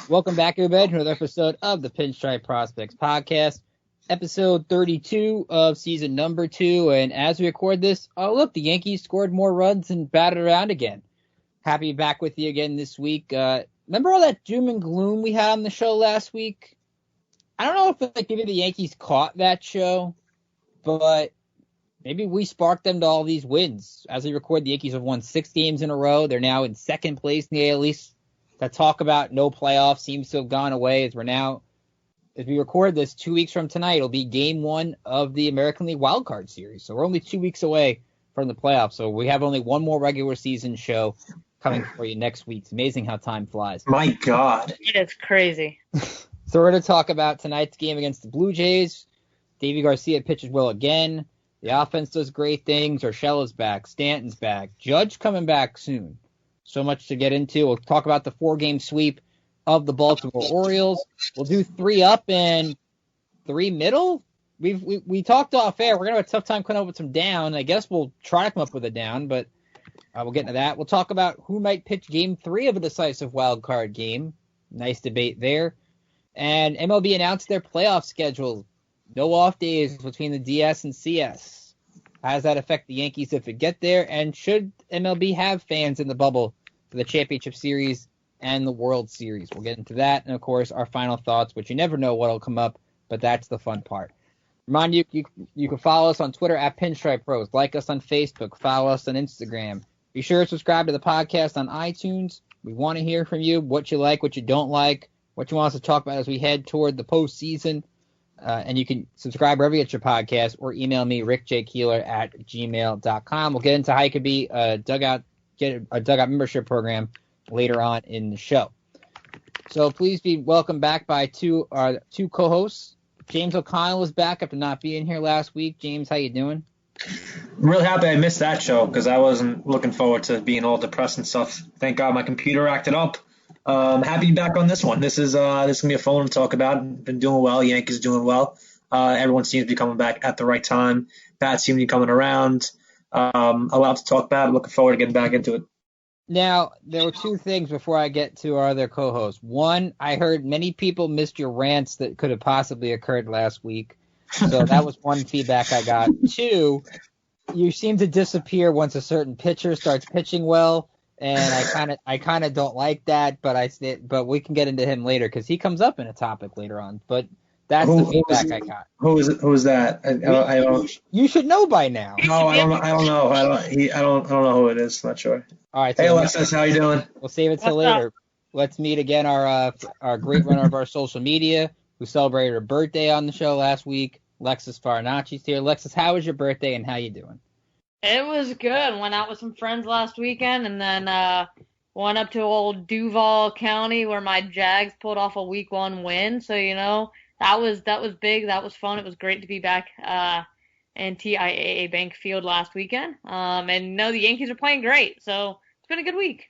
Welcome back, everybody, to another episode of the Pinstripe Prospects Podcast, episode 32 of season number 2. And as we record this, oh, look, the Yankees scored more runs and batted around again. Happy to be back with you again this week. Remember all that doom and gloom we had on the show last week? I don't know if maybe the Yankees caught that show, but maybe we sparked them to all these wins. As we record, the Yankees have won 6 games in a row. They're now in second place in the AL East. That talk about no playoffs seems to have gone away as we record this 2 weeks from tonight. It'll be game 1 of the American League wildcard series. So we're only 2 weeks away from the playoffs. So we have only one more regular season show coming for you next week. It's amazing how time flies. My God. It is crazy. So we're going to talk about tonight's game against the Blue Jays. Deivi Garcia pitches well again. The offense does great things. Urshela's back. Stanton's back. Judge coming back soon. So much to get into. We'll talk about the 4-game sweep of the Baltimore Orioles. We'll do 3 up and 3 middle. We talked off air. We're going to have a tough time coming up with some down. I guess we'll try to come up with a down, but we'll get into that. We'll talk about who might pitch game 3 of a decisive wild card game. Nice debate there. And MLB announced their playoff schedule. No off days between the DS and CS. How does that affect the Yankees if it get there? And should MLB have fans in the bubble for the Championship Series and the World Series? We'll get into that. And, of course, our final thoughts, which you never know what will come up, but that's the fun part. Remind you can follow us on Twitter at Pinstripe Pros. Like us on Facebook. Follow us on Instagram. Be sure to subscribe to the podcast on iTunes. We want to hear from you, what you like, what you don't like, what you want us to talk about as we head toward the postseason. And you can subscribe wherever you get your podcast or email me, rickjkeeler@gmail.com. We'll get into how you could be get a dugout membership program later on in the show. So please be welcomed back by our two co-hosts. James O'Connell is back after not being here last week. James, how you doing? I'm really happy I missed that show because I wasn't looking forward to being all depressed and stuff. Thank God my computer acted up. Happy to be back on this one. This is gonna be a fun one to talk about. Been doing well. Yankees doing well. Everyone seems to be coming back at the right time. Pat seems to be coming around. A lot to talk about. Looking forward to getting back into it. Now, there were 2 things before I get to our other co-hosts. One, I heard many people missed your rants that could have possibly occurred last week. So that was one feedback I got. 2, you seem to disappear once a certain pitcher starts pitching well. And I kind of don't like that, but we can get into him later because he comes up in a topic later on. But that's the feedback I got. Who is that? I don't. You should know by now. No, I don't know. I don't know who it is. Not sure. All right. So hey, Alexis, how you doing? We'll save it till later. Let's meet again. Our great runner of our social media who celebrated her birthday on the show last week. Alexis Farinacci's here. Alexis, how was your birthday and how you doing? It was good. Went out with some friends last weekend and then went up to old Duval County where my Jags pulled off a week 1 win. So, that was big. That was fun. It was great to be back in TIAA Bank Field last weekend. And the Yankees are playing great. So it's been a good week.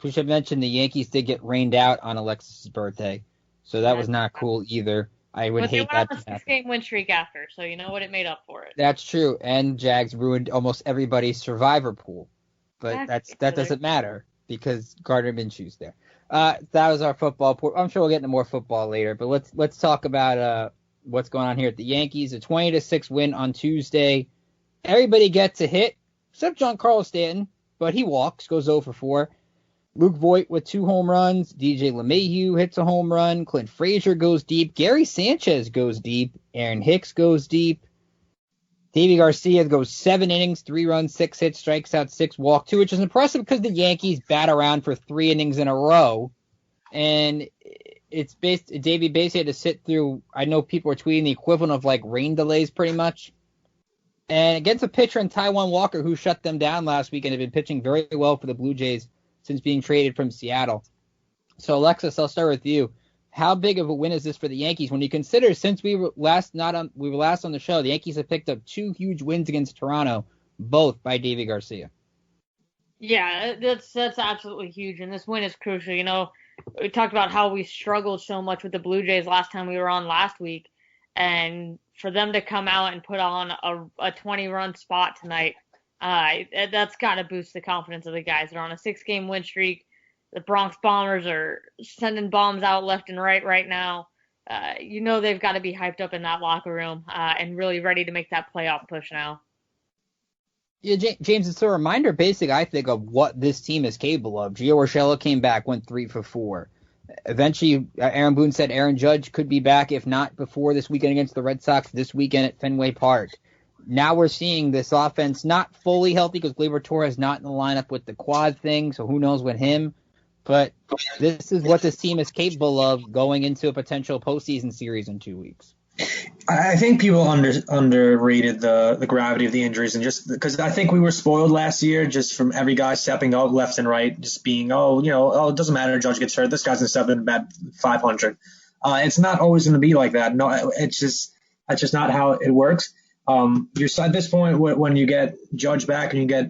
We should mention the Yankees did get rained out on Alexis' birthday. So that was not cool either. I would hate that. But they went on a 6-game win streak after, so you know what? It made up for it. That's true, and Jags ruined almost everybody's survivor pool, but that doesn't matter because Gardner Minshew's there. That was our football pool. I'm sure we'll get into more football later, but let's talk about what's going on here at the Yankees. A 20-6 win on Tuesday. Everybody gets a hit except Giancarlo Stanton, but he walks, goes 0 for 4. Luke Voit with 2 home runs. DJ LeMahieu hits a home run. Clint Frazier goes deep. Gary Sanchez goes deep. Aaron Hicks goes deep. Deivi Garcia goes 7 innings, 3 runs, 6 hits, strikes out 6, walk 2, which is impressive because the Yankees bat around for 3 innings in a row. And Davey basically had to sit through, I know people are tweeting the equivalent of like rain delays pretty much. And against a pitcher in Taijuan Walker who shut them down last week and had been pitching very well for the Blue Jays since being traded from Seattle. So, Alexis, I'll start with you. How big of a win is this for the Yankees when you consider since we were last on the show, the Yankees have picked up 2 huge wins against Toronto, both by Deivi Garcia? Yeah, that's absolutely huge, and this win is crucial. We talked about how we struggled so much with the Blue Jays last time we were on last week, and for them to come out and put on a 20-run spot tonight, that's got to boost the confidence of the guys. They're on a 6-game win streak. the Bronx Bombers are sending bombs out left and right now. They've got to be hyped up in that locker room and really ready to make that playoff push now. Yeah, James, it's a reminder, basically, I think, of what this team is capable of. Gio Urshela came back, went 3 for 4. Eventually, Aaron Boone said Aaron Judge could be back, if not before this weekend against the Red Sox, this weekend at Fenway Park. Now we're seeing this offense not fully healthy because Gleyber Torres not in the lineup with the quad thing, so who knows with him. But this is what this team is capable of going into a potential postseason series in 2 weeks. I think people underrated the gravity of the injuries, and just because I think we were spoiled last year just from every guy stepping up left and right, just being, it doesn't matter. Judge gets hurt. This guy's going to step in bat 500. It's not always going to be like that. No, that's just not how it works. You're at this point when you get Judge back and you got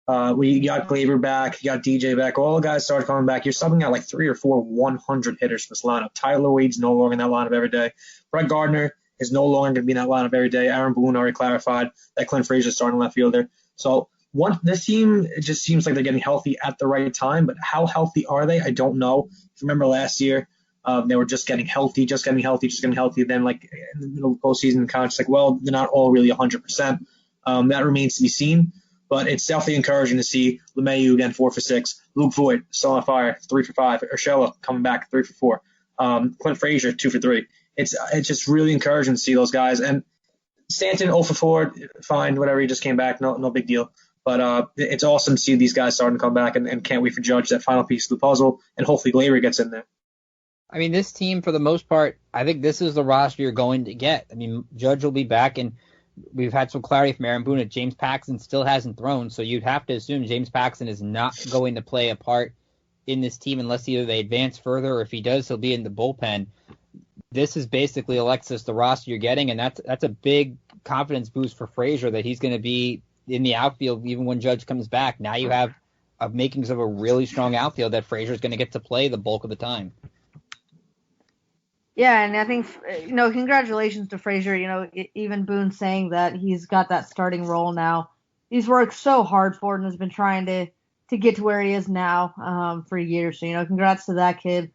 Gleyber back, you got DJ back, all the guys started coming back. You're subbing out like 3 or 4 100 hitters for this lineup. Tyler Wade's no longer in that lineup every day. Brett Gardner is no longer going to be in that lineup every day. Aaron Boone already clarified that Clint Frazier's starting left fielder. So this team, it just seems like they're getting healthy at the right time, but how healthy are they? I don't know. If you remember last year, they were just getting healthy. Then, like, in the middle of the postseason, kind of just like, well, they're not all really 100%. That remains to be seen. But it's definitely encouraging to see LeMahieu again 4 for 6. Luke Voigt still on fire 3 for 5. Urshela coming back 3 for 4. Clint Frazier 2 for 3. It's just really encouraging to see those guys. And Stanton 0 for 4, fine, whatever. He just came back, no big deal. But it's awesome to see these guys starting to come back, and can't wait for Judge, that final piece of the puzzle, and hopefully Gleyber gets in there. I mean, this team, for the most part, I think this is the roster you're going to get. I mean, Judge will be back, and we've had some clarity from Aaron Boone that James Paxton still hasn't thrown, so you'd have to assume James Paxton is not going to play a part in this team unless either they advance further, or if he does, he'll be in the bullpen. This is basically, Alexis, the roster you're getting, and that's a big confidence boost for Frazier that he's going to be in the outfield even when Judge comes back. Now you have makings of a really strong outfield that Frazier's going to get to play the bulk of the time. Yeah, and I think, congratulations to Frazier. Even Boone saying that he's got that starting role now. He's worked so hard for it and has been trying to get to where he is now for years. So, congrats to that kid.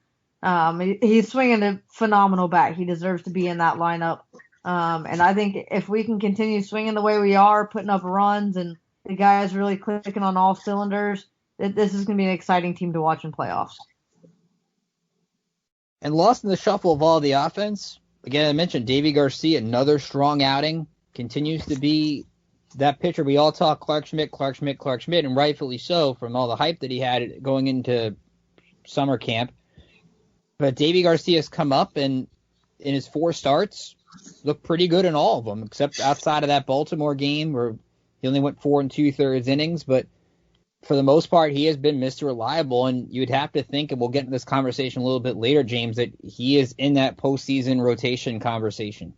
He's swinging a phenomenal bat. He deserves to be in that lineup. And I think if we can continue swinging the way we are, putting up runs, and the guys really clicking on all cylinders, this is going to be an exciting team to watch in playoffs. And lost in the shuffle of all the offense, again, I mentioned Deivi Garcia, another strong outing, continues to be that pitcher we all talk Clark Schmidt, and rightfully so from all the hype that he had going into summer camp. But Deivi Garcia's come up, and in his 4 starts, looked pretty good in all of them, except outside of that Baltimore game where he only went 4 2/3 innings. But for the most part, he has been Mr. Reliable, and you'd have to think, and we'll get into this conversation a little bit later, James, that he is in that postseason rotation conversation.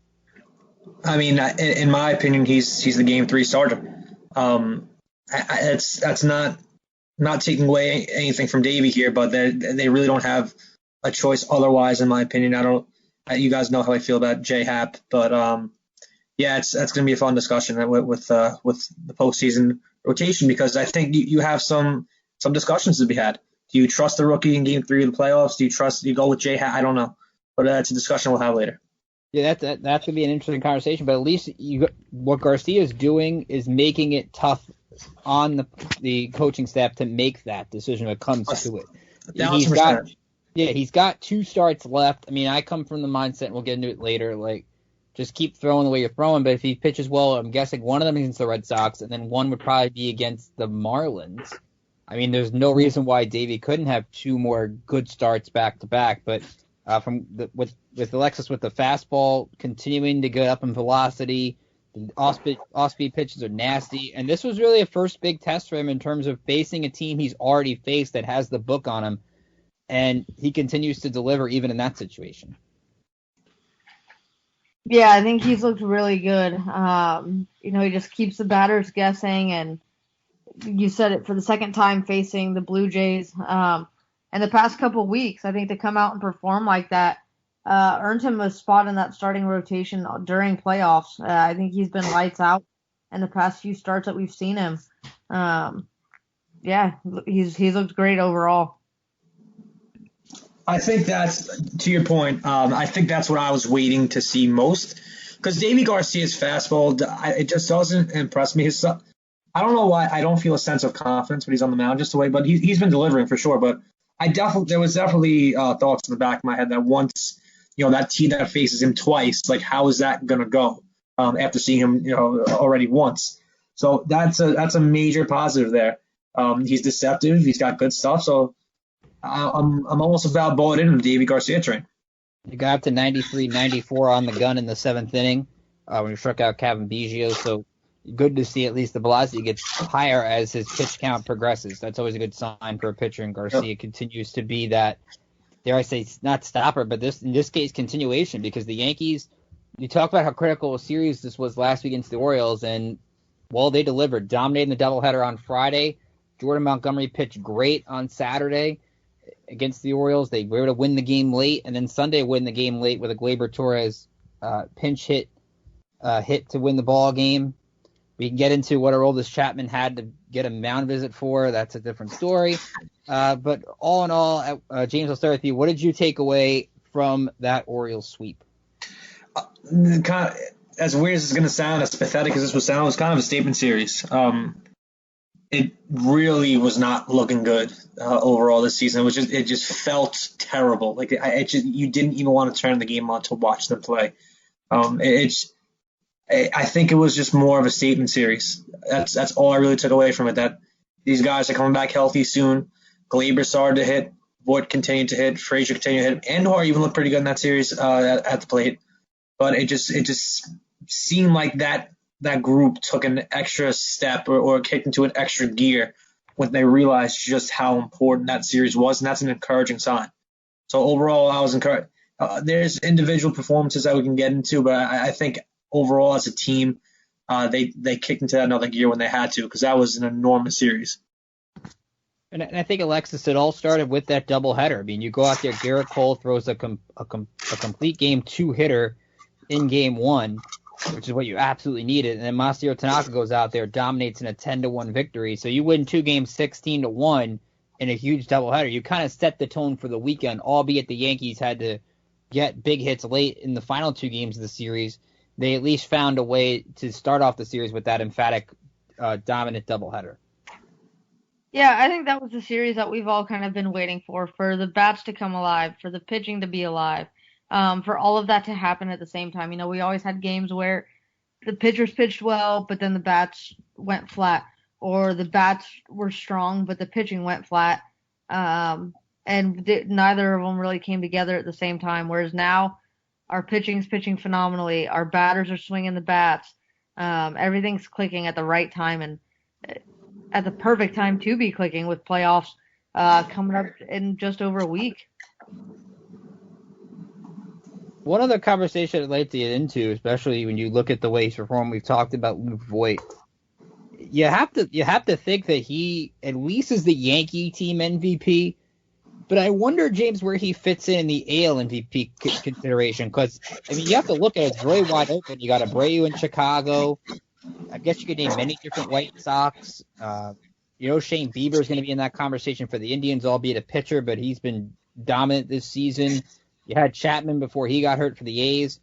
I mean, in my opinion, he's the Game 3 starter. That's not taking away anything from Davey here, but they really don't have a choice otherwise, in my opinion. You guys know how I feel about J-Hap, but that's going to be a fun discussion with the postseason rotation, because I think you have some discussions to be had. Do you trust the rookie in Game 3 of the playoffs? Do you go with J-Hat? I don't know, but that's a discussion we'll have later. Yeah, that's going to be an interesting conversation, but at least what Garcia is doing is making it tough on the coaching staff to make that decision when it comes to it. He's got 2 starts left. I mean, I come from the mindset, and we'll get into it later, like, just keep throwing the way you're throwing, but if he pitches well, I'm guessing one of them against the Red Sox, and then one would probably be against the Marlins. I mean, there's no reason why Davey couldn't have 2 more good starts back-to-back, but with Alexis with the fastball continuing to go up in velocity, the off-speed pitches are nasty, and this was really a first big test for him in terms of facing a team he's already faced that has the book on him, and he continues to deliver even in that situation. Yeah, I think he's looked really good. He just keeps the batters guessing, and you said it, for the second time facing the Blue Jays. And the past couple weeks, I think to come out and perform like that earned him a spot in that starting rotation during playoffs. I think he's been lights out in the past few starts that we've seen him. He's looked great overall. I think that's, to your point, I think that's what I was waiting to see most. Because Deivi Garcia's fastball, it just doesn't impress me. I don't know why I don't feel a sense of confidence when he's on the mound just the way, but he's been delivering for sure. But there was definitely thoughts in the back of my head that once, that team that faces him twice, like how is that going to go after seeing him, already once? So that's a major positive there. He's deceptive. He's got good stuff. So I'm almost about bought into the Deivi Garcia train. You got up to 93-94 on the gun in the seventh inning when you struck out Kevin Biggio. So good to see at least the velocity gets higher as his pitch count progresses. That's always a good sign for a pitcher, and Garcia continues to be that, dare I say, not stopper, but in this case, continuation, because the Yankees, you talk about how critical a series this was last week against the Orioles, and, well, they delivered, dominating the doubleheader on Friday. Jordan Montgomery pitched great on Saturday against the Orioles. They were able to win the game late, and then Sunday win the game late with a Gleyber Torres pinch hit to win the ball game. We can get into what Aroldis Chapman had to get a mound visit for. That's a different story. But all in all, James, I'll start with you. What did you take away from that Orioles sweep? As weird as it's going to sound, as pathetic as this would sound, it was kind of a statement series. It really was not looking good overall this season. It just felt terrible. Like you didn't even want to turn the game on to watch them play. I think it was just more of a statement series. That's all I really took away from it. That these guys are coming back healthy soon. Gleyber started to hit. Voit continued to hit. Frazier continued to hit. Andor even looked pretty good in that series at the plate. But it just seemed like that group took an extra step or kicked into an extra gear when they realized just how important that series was, and that's an encouraging sign. So overall, I was encouraged. There's individual performances that we can get into, but I think overall as a team, they kicked into that another gear when they had to, because that was an enormous series. And I think, Alexis, it all started with that doubleheader. I mean, you go out there, Garrett Cole throws a complete game two-hitter in game one, which is what you absolutely needed. And then Masahiro Tanaka goes out there, dominates in a 10-1 victory. So you win two games 16-1 in a huge doubleheader. You kind of set the tone for the weekend, albeit the Yankees had to get big hits late in the final two games of the series. They at least found a way to start off the series with that emphatic, dominant doubleheader. Yeah, I think that was the series that we've all kind of been waiting for the bats to come alive, for the pitching to be alive. For all of that to happen at the same time. We always had games where the pitchers pitched well, but then the bats went flat, or the bats were strong, but the pitching went flat. And neither of them really came together at the same time, whereas now our pitching's pitching phenomenally. Our batters are swinging the bats. Everything's clicking at the right time and at the perfect time to be clicking, with playoffs coming up in just over a week. One other conversation I'd like to get into, especially when you look at the way he's performed, we've talked about Luke Voit. You have to think that he at least is the Yankee team MVP, but I wonder, James, where he fits in the AL MVP consideration, because you have to look at it, it's really wide open. You got Abreu in Chicago. I guess you could name many different White Sox. Shane Bieber is going to be in that conversation for the Indians, albeit a pitcher, but he's been dominant this season. You had Chapman before he got hurt for the A's.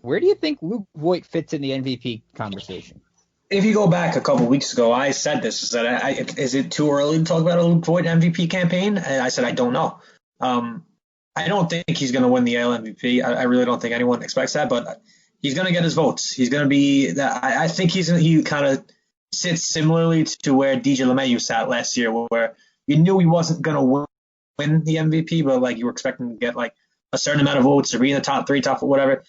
Where do you think Luke Voit fits in the MVP conversation? If you go back a couple weeks ago, I said this, is it too early to talk about a Luke Voit MVP campaign? And I said I don't know. I don't think he's going to win the AL MVP. I really don't think anyone expects that, but he's going to get his votes. He's going to be – I think he kind of sits similarly to where DJ LeMahieu sat last year, where you knew he wasn't going to win the MVP, but you were expecting to get a certain amount of votes or be in the top three, top whatever.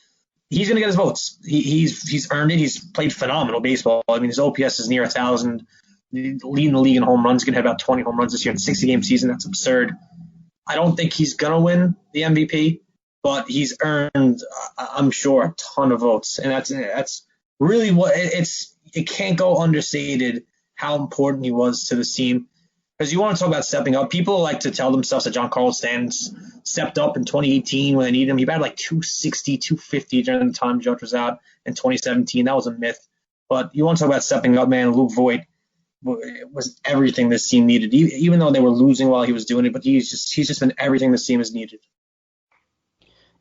He's going to get his votes. He's earned it. He's played phenomenal baseball. His OPS is near 1,000, leading the league in home runs. He's going to have about 20 home runs this year in a 60-game season. That's absurd. I don't think he's going to win the MVP, but he's earned, I'm sure, a ton of votes. And that's really what it can't go understated how important he was to the team. Because you want to talk about stepping up. People like to tell themselves that Giancarlo Stanton stepped up in 2018 when they needed him. He batted 260, 250 during the time Judge was out in 2017. That was a myth. But you want to talk about stepping up, man. Luke Voit was everything this team needed, even though they were losing while he was doing it. But he's just been everything this team has needed.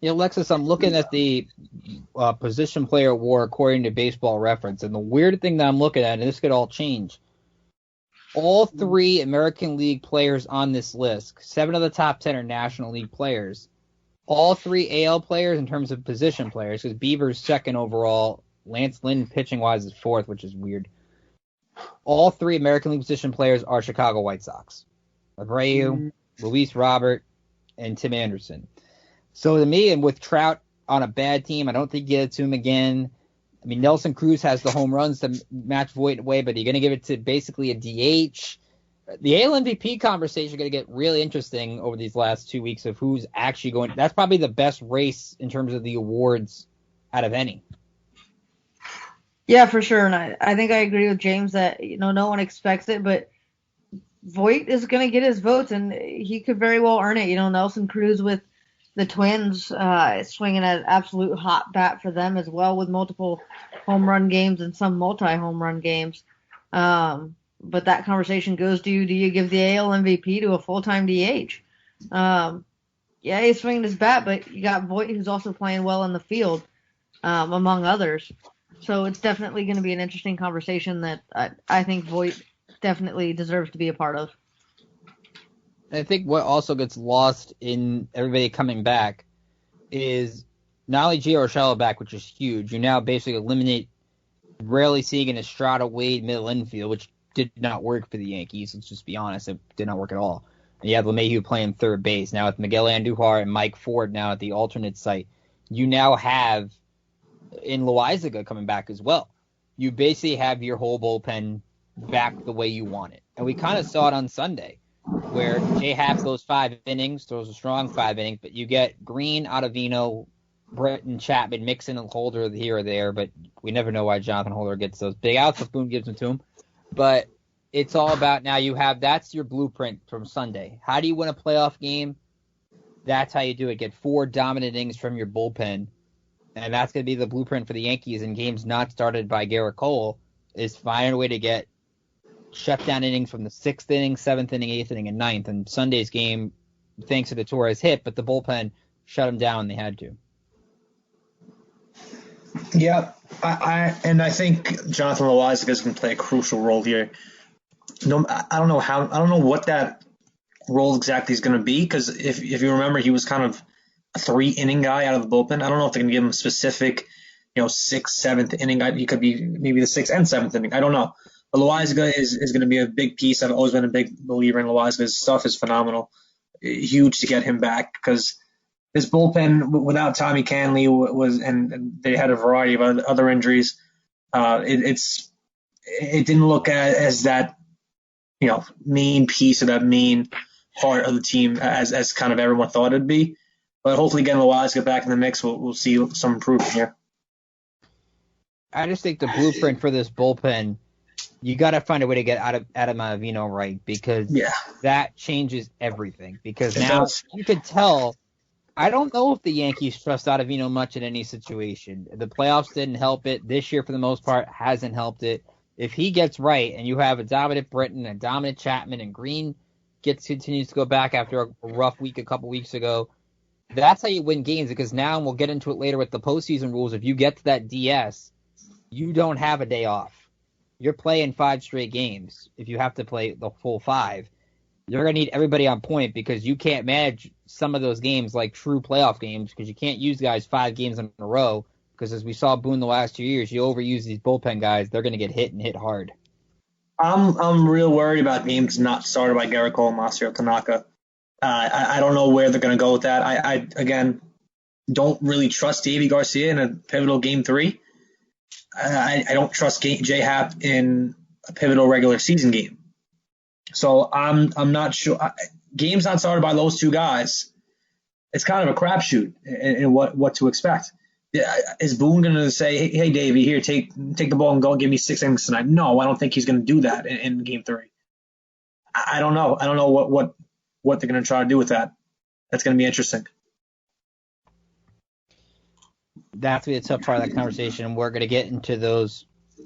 Yeah, Alexis, I'm looking at the position player war according to Baseball Reference, and the weird thing that I'm looking at, and this could all change, all 3 American League players on this list, 7 of the top 10 are National League players. All 3 AL players in terms of position players, because Bieber's second overall, Lance Lynn pitching-wise is 4th, which is weird. All 3 American League position players are Chicago White Sox. Abreu, Luis Robert, and Tim Anderson. So to me, and with Trout on a bad team, I don't think you get it to him again. I mean, Nelson Cruz has the home runs to match Voit away, but you're going to give it to basically a DH. The AL MVP conversation is going to get really interesting over these last 2 weeks of who's actually going. That's probably the best race in terms of the awards out of any. Yeah, for sure. And I think I agree with James that, no one expects it, but Voit is going to get his votes, and he could very well earn it. Nelson Cruz with the Twins swinging an absolute hot bat for them as well, with multiple home run games and some multi-home run games. But that conversation goes to, do you give the AL MVP to a full-time DH? Yeah, he's swinging his bat, but you got Voit, who's also playing well in the field, among others. So it's definitely going to be an interesting conversation that I think Voit definitely deserves to be a part of. I think what also gets lost in everybody coming back is not only Gio Urshela back, which is huge. You now basically eliminate rarely seeing an Estrada Wade middle infield, which did not work for the Yankees. Let's just be honest, it did not work at all. And you have LeMahieu playing third base. Now with Miguel Andujar and Mike Ford now at the alternate site, you now have in Loaizaga coming back as well. You basically have your whole bullpen back the way you want it. And we kind of saw it on Sunday, where Jay Happ goes 5 innings, throws a strong 5 innings, but you get Green, Ottavino, Britton, Chapman, Mixon, and Holder here or there, but we never know why Jonathan Holder gets those big outs if Boone gives them to him. But it's all about now that's your blueprint from Sunday. How do you win a playoff game? That's how you do it. Get 4 dominant innings from your bullpen. And that's going to be the blueprint for the Yankees in games not started by Garrett Cole, is find a way to get shutdown innings from the 6th inning, 7th inning, 8th inning, and 9th. And Sunday's game, thanks to the Torres hit, but the bullpen shut them down when they had to. Yeah, I think Jonathan Loaizaga is going to play a crucial role here. I don't know what that role exactly is going to be, because if you remember, he was kind of a 3-inning guy out of the bullpen. I don't know if they're going to give him a specific, 6th, 7th inning guy. He could be maybe the 6th and 7th inning. I don't know. But Loaizaga is going to be a big piece. I've always been a big believer in Loaizaga. His stuff is phenomenal. Huge to get him back, because his bullpen without Tommy Canley was, and they had a variety of other injuries. It didn't look as that, main piece of that main part of the team as kind of everyone thought it'd be. But hopefully getting Loaizaga back in the mix, we'll see some improvement here. I just think the blueprint for this bullpen, you got to find a way to get Adam Ottavino right, because that changes everything. Because now you could tell, I don't know if the Yankees trust Ottavino much in any situation. The playoffs didn't help it. This year, for the most part, hasn't helped it. If he gets right and you have a dominant Britton, a dominant Chapman, and Green continues to go back after a rough week a couple weeks ago, that's how you win games. Because now, and we'll get into it later with the postseason rules, if you get to that DS, you don't have a day off. You're playing 5 straight games. If you have to play the full 5, you're going to need everybody on point, because you can't manage some of those games like true playoff games, because you can't use guys 5 games in a row, because as we saw Boone the last 2 years, you overuse these bullpen guys, they're going to get hit and hit hard. I'm real worried about games not started by Garrett Cole and Masahiro Tanaka. I don't know where they're going to go with that. I again, don't really trust Deivi Garcia in a pivotal Game 3. I don't trust J Happ in a pivotal regular season game. So I'm not sure. Games not started by those 2 guys, it's kind of a crapshoot in what to expect. Is Boone going to say, hey, Davey, here, take the ball and go give me 6 innings tonight? No, I don't think he's going to do that in Game 3. I don't know. I don't know what they're going to try to do with that. That's going to be interesting. That's going to be a tough part of that conversation. We're going to get into those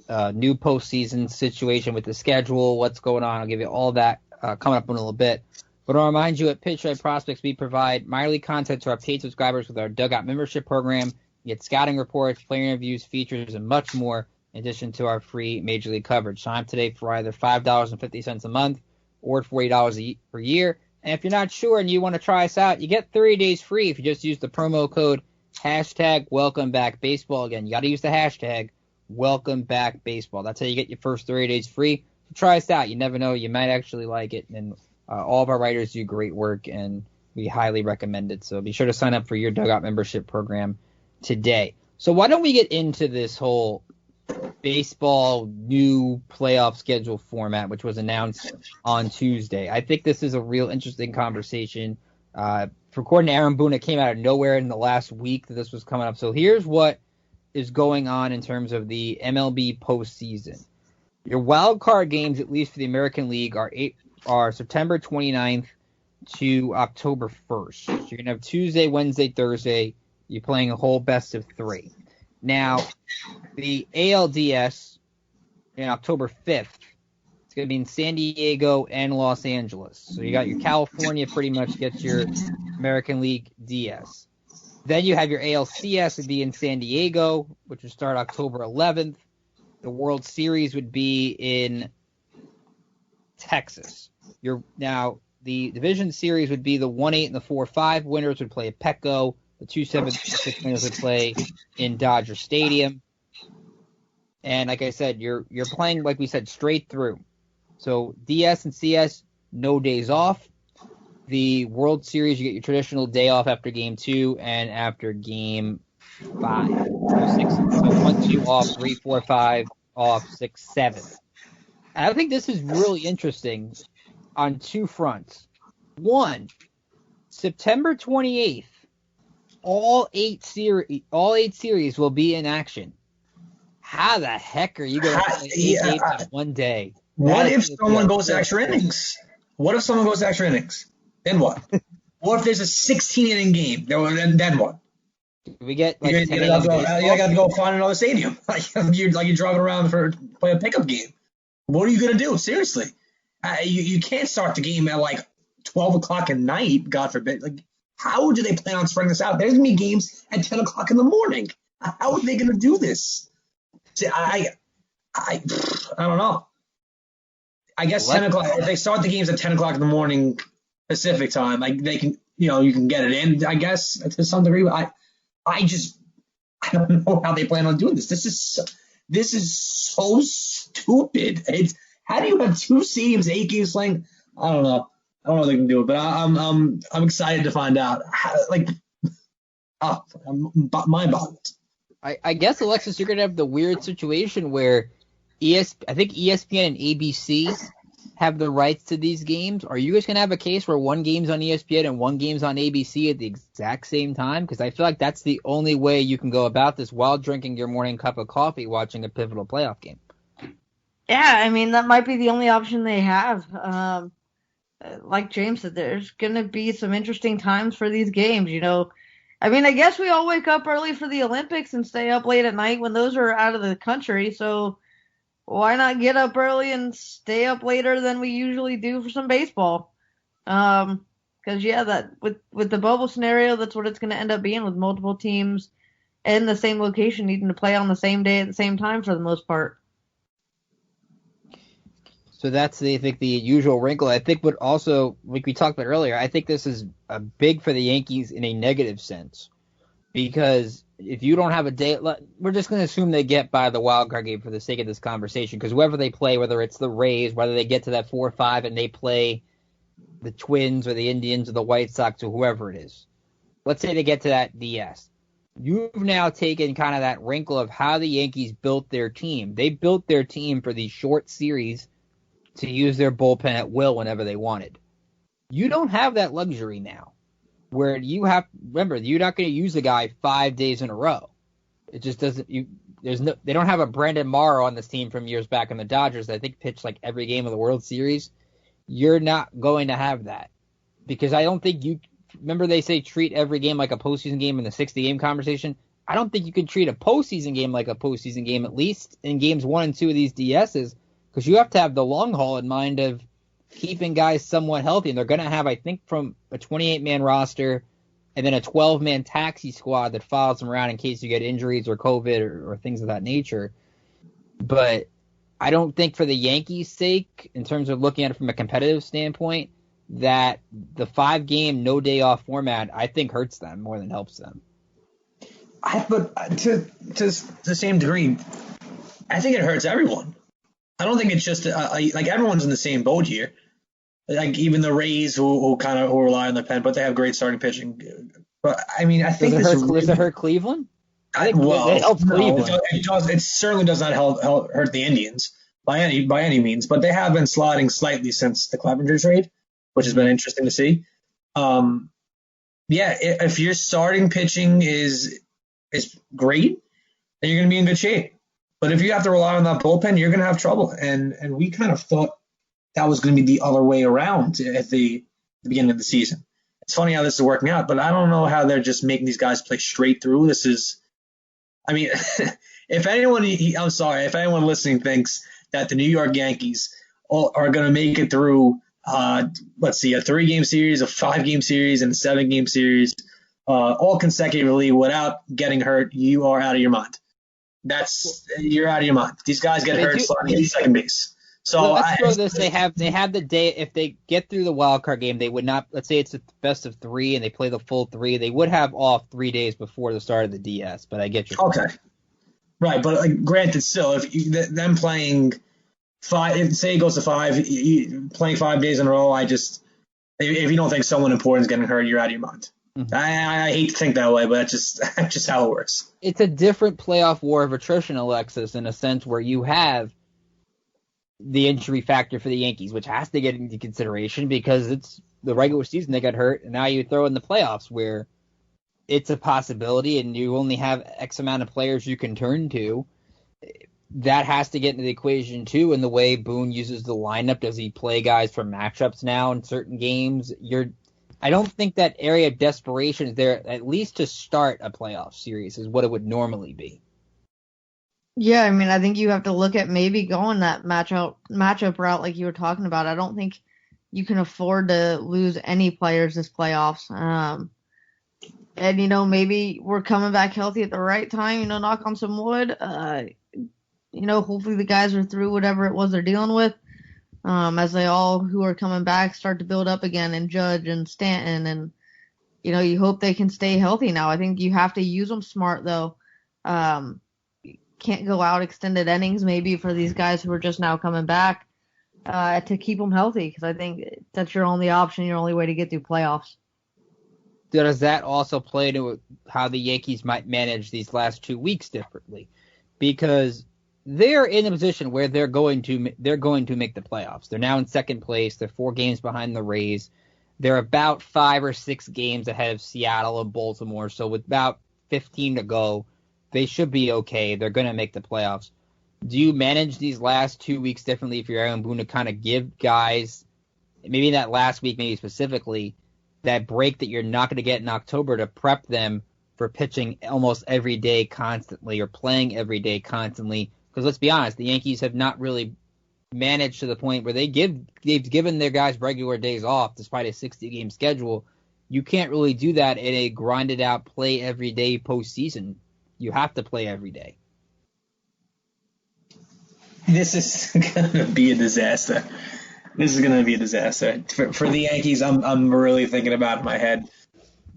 new postseason situation with the schedule, what's going on. I'll give you all that coming up in a little bit. But I'll remind you, at Pitch Right Prospects, we provide minor league content to our paid subscribers with our Dugout membership program. You get scouting reports, player interviews, features, and much more, in addition to our free Major League coverage. Sign up today for either $5.50 a month or $40 per year. And if you're not sure and you want to try us out, you get 30 days free if you just use the promo code #WelcomeBackBaseball. Again, you got to use the hashtag #WelcomeBackBaseball. That's how you get your first 30 days free. So try us out. You never know. You might actually like it. And all of our writers do great work, and we highly recommend it. So be sure to sign up for your Dugout membership program today. So why don't we get into this whole baseball new playoff schedule format, which was announced on Tuesday. I think this is a real interesting conversation. According to Aaron Boone, it came out of nowhere in the last week that this was coming up. So here's what is going on in terms of the MLB postseason. Your wild card games, at least for the American League, are September 29th to October 1st. So you're going to have Tuesday, Wednesday, Thursday. You're playing a whole best of 3. Now, the ALDS on October 5th, it's going to be in San Diego and Los Angeles. So you got your California pretty much gets your American League DS. Then you have your ALCS would be in San Diego, which would start October 11th. The World Series would be in Texas. Now, the division series would be the 1-8 and the 4-5 winners would play at Petco. The 2-7 winners would play in Dodger Stadium. And like I said, you're playing, like we said, straight through. So DS and CS, no days off. The World Series, you get your traditional day off after Game 2 and after Game 5. So 1, 2 off, 3, 4, 5 off, 6, 7. And I think this is really interesting on two fronts. One, September 28th, all eight series will be in action. How the heck are you going to play 8 games in one day? What if someone goes to extra innings? Then what? What if there's a 16-inning game? Then what? We get like you got to go find another stadium. You're driving around to play a pickup game. What are you going to do? Seriously. You can't start the game at like 12 o'clock at night, God forbid. Like, how do they plan on spreading this out? There's going to be games at 10 o'clock in the morning. How are they going to do this? See, I don't know. I guess 10 o'clock. If they start the games at 10 o'clock in the morning Pacific time, like they can, you can get it in. I guess to some degree. I don't know how they plan on doing this. This is so stupid. How do you have 2 stadiums, 8 games playing? I don't know if they can do it, but I'm excited to find out. I'm mind-boggled. I guess, Alexis, you're going to have the weird situation where I think ESPN and ABC have the rights to these games. Are you guys going to have a case where one game's on ESPN and one game's on ABC at the exact same time? Because I feel like that's the only way you can go about this while drinking your morning cup of coffee watching a pivotal playoff game. Yeah, I mean, that might be the only option they have. Like James said, there's going to be some interesting times for these games, I mean, I guess we all wake up early for the Olympics and stay up late at night when those are out of the country, so why not get up early and stay up later than we usually do for some baseball? Because, that with the bubble scenario, that's what it's going to end up being, with multiple teams in the same location needing to play on the same day at the same time for the most part. So that's, I think, the usual wrinkle. I think what also, like we talked about earlier, I think this is big for the Yankees in a negative sense. Because if you don't have a day, we're just going to assume they get by the wild card game for the sake of this conversation. Because whoever they play, whether it's the Rays, whether they get to that 4-5 and they play the Twins or the Indians or the White Sox or whoever it is. Let's say they get to that DS. You've now taken kind of that wrinkle of how the Yankees built their team. They built their team for these short series to use their bullpen at will whenever they wanted. You don't have that luxury now, where remember, you're not going to use the guy 5 days in a row. It just doesn't. They don't have a Brandon Morrow on this team from years back in the Dodgers that I think pitched like every game of the World Series. You're not going to have that, because I don't think remember they say treat every game like a postseason game in the 60-game conversation. I don't think you can treat a postseason game like a postseason game, at least in games 1 and 2 of these DSs, because you have to have the long haul in mind of keeping guys somewhat healthy. And they're going to have, I think, from a 28-man roster and then a 12-man taxi squad that follows them around in case you get injuries or COVID or things of that nature. But I don't think for the Yankees' sake, in terms of looking at it from a competitive standpoint, that the 5-game no-day-off format, I think, hurts them more than helps them. But to the same degree, I think it hurts everyone. I don't think it's just like everyone's in the same boat here. Like even the Rays who rely on their pen, but they have great starting pitching. But I mean, I think does it hurt Cleveland? I think it helps Cleveland. It certainly does not hurt the Indians by any means, but they have been sliding slightly since the Clevenger trade, which has been interesting to see. If your starting pitching is great, then you're going to be in good shape. But if you have to rely on that bullpen, you're going to have trouble. And we kind of thought that was going to be the other way around at the beginning of the season. It's funny how this is working out, but I don't know how they're just making these guys play straight through. If anyone listening thinks that the New York Yankees are going to make it through, a 3-game series, a 5-game series, and a 7-game series, all consecutively without getting hurt, you are out of your mind. You're out of your mind. These guys get hurt starting at second base. So let's throw this. They have the day. If they get through the wild card game, they would not. Let's say it's a best of 3 and they play the full 3. They would have off 3 days before the start of the DS. But I get you. Okay, right. But granted, still, if them playing 5, if say it goes to 5, playing 5 days in a row, if you don't think someone important is getting hurt, you're out of your mind. Mm-hmm. I hate to think that way, but that's just how it works. It's a different playoff war of attrition, Alexis, in a sense where you have the injury factor for the Yankees, which has to get into consideration because it's the regular season they got hurt, and now you throw in the playoffs where it's a possibility and you only have X amount of players you can turn to. That has to get into the equation too, in the way Boone uses the lineup. Does he play guys for matchups now in certain games? I don't think that area of desperation is there, at least to start a playoff series, is what it would normally be. Yeah, I mean, I think you have to look at maybe going that matchup route like you were talking about. I don't think you can afford to lose any players this playoffs. And, maybe we're coming back healthy at the right time, knock on some wood. Hopefully the guys are through whatever it was they're dealing with. As they all who are coming back start to build up again, and Judge and Stanton, and you hope they can stay healthy now. I think you have to use them smart though. Can't go out extended innings maybe for these guys who are just now coming back to keep them healthy, because I think that's your only option, your only way to get through playoffs. Does that also play to how the Yankees might manage these last 2 weeks differently? Because they're in a position where they're going to make the playoffs. They're now in second place. They're 4 games behind the Rays. They're about 5 or 6 games ahead of Seattle and Baltimore. So with about 15 to go, they should be okay. They're going to make the playoffs. Do you manage these last 2 weeks differently if you're Aaron Boone to kind of give guys, maybe that last week, maybe specifically, that break that you're not going to get in October to prep them for pitching almost every day constantly or playing every day constantly? Because let's be honest, the Yankees have not really managed to the point where they've given their guys regular days off despite a 60-game schedule. You can't really do that in a grinded out play every day postseason. You have to play every day. This is going to be a disaster. For the Yankees, I'm really thinking about it in my head.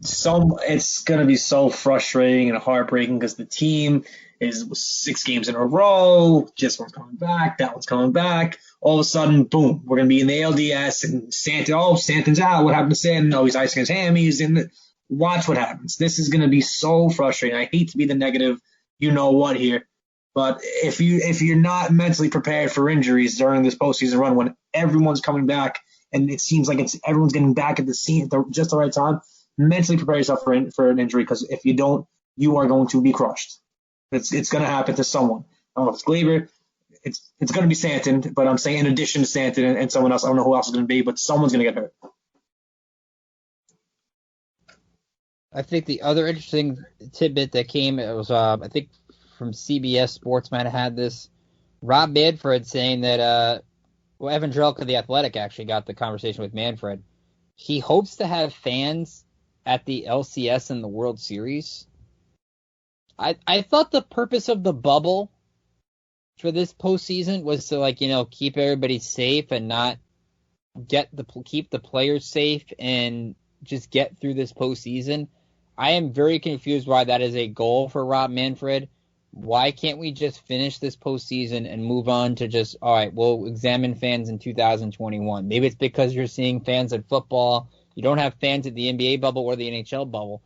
It's going to be so frustrating and heartbreaking because the team is 6 games in a row. Just one's coming back. That one's coming back. All of a sudden, boom, we're going to be in the ALDS, and Stanton's out. What happened to Stanton? Oh, he's icing his hammies. Watch what happens. This is going to be so frustrating. I hate to be the negative, here, but if you're not mentally prepared for injuries during this postseason run, when everyone's coming back and it seems like everyone's getting back at the scene at just the right time, mentally prepare yourself for an injury, because if you don't, you are going to be crushed. It's going to happen to someone. I don't know if it's Glaber. It's going to be Stanton, but I'm saying in addition to Stanton and someone else, I don't know who else is going to be, but someone's going to get hurt. I think the other interesting tidbit that came, it was I think from CBS Sports might have had this. Rob Manfred saying that Evan Drelka, the Athletic, actually got the conversation with Manfred. He hopes to have fans at the LCS and the World Series. I thought the purpose of the bubble for this postseason was to keep everybody safe and not keep the players safe and just get through this postseason. I am very confused why that is a goal for Rob Manfred. Why can't we just finish this postseason and move on to just, all right, we'll examine fans in 2021. Maybe it's because you're seeing fans in football. You don't have fans at the NBA bubble or the NHL bubble.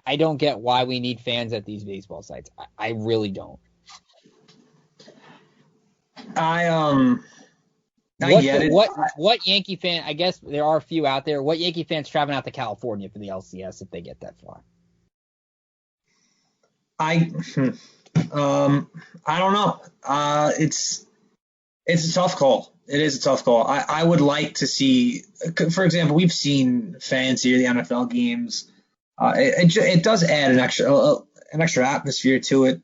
I don't get why we need fans at these baseball sites. I really don't. I get it. What Yankee fan, I guess there are a few out there, what Yankee fans traveling out to California for the LCS if they get that far? I don't know. It's a tough call. It is a tough call. I would like to see, for example, we've seen fans here at the NFL games. It does add an extra atmosphere to it.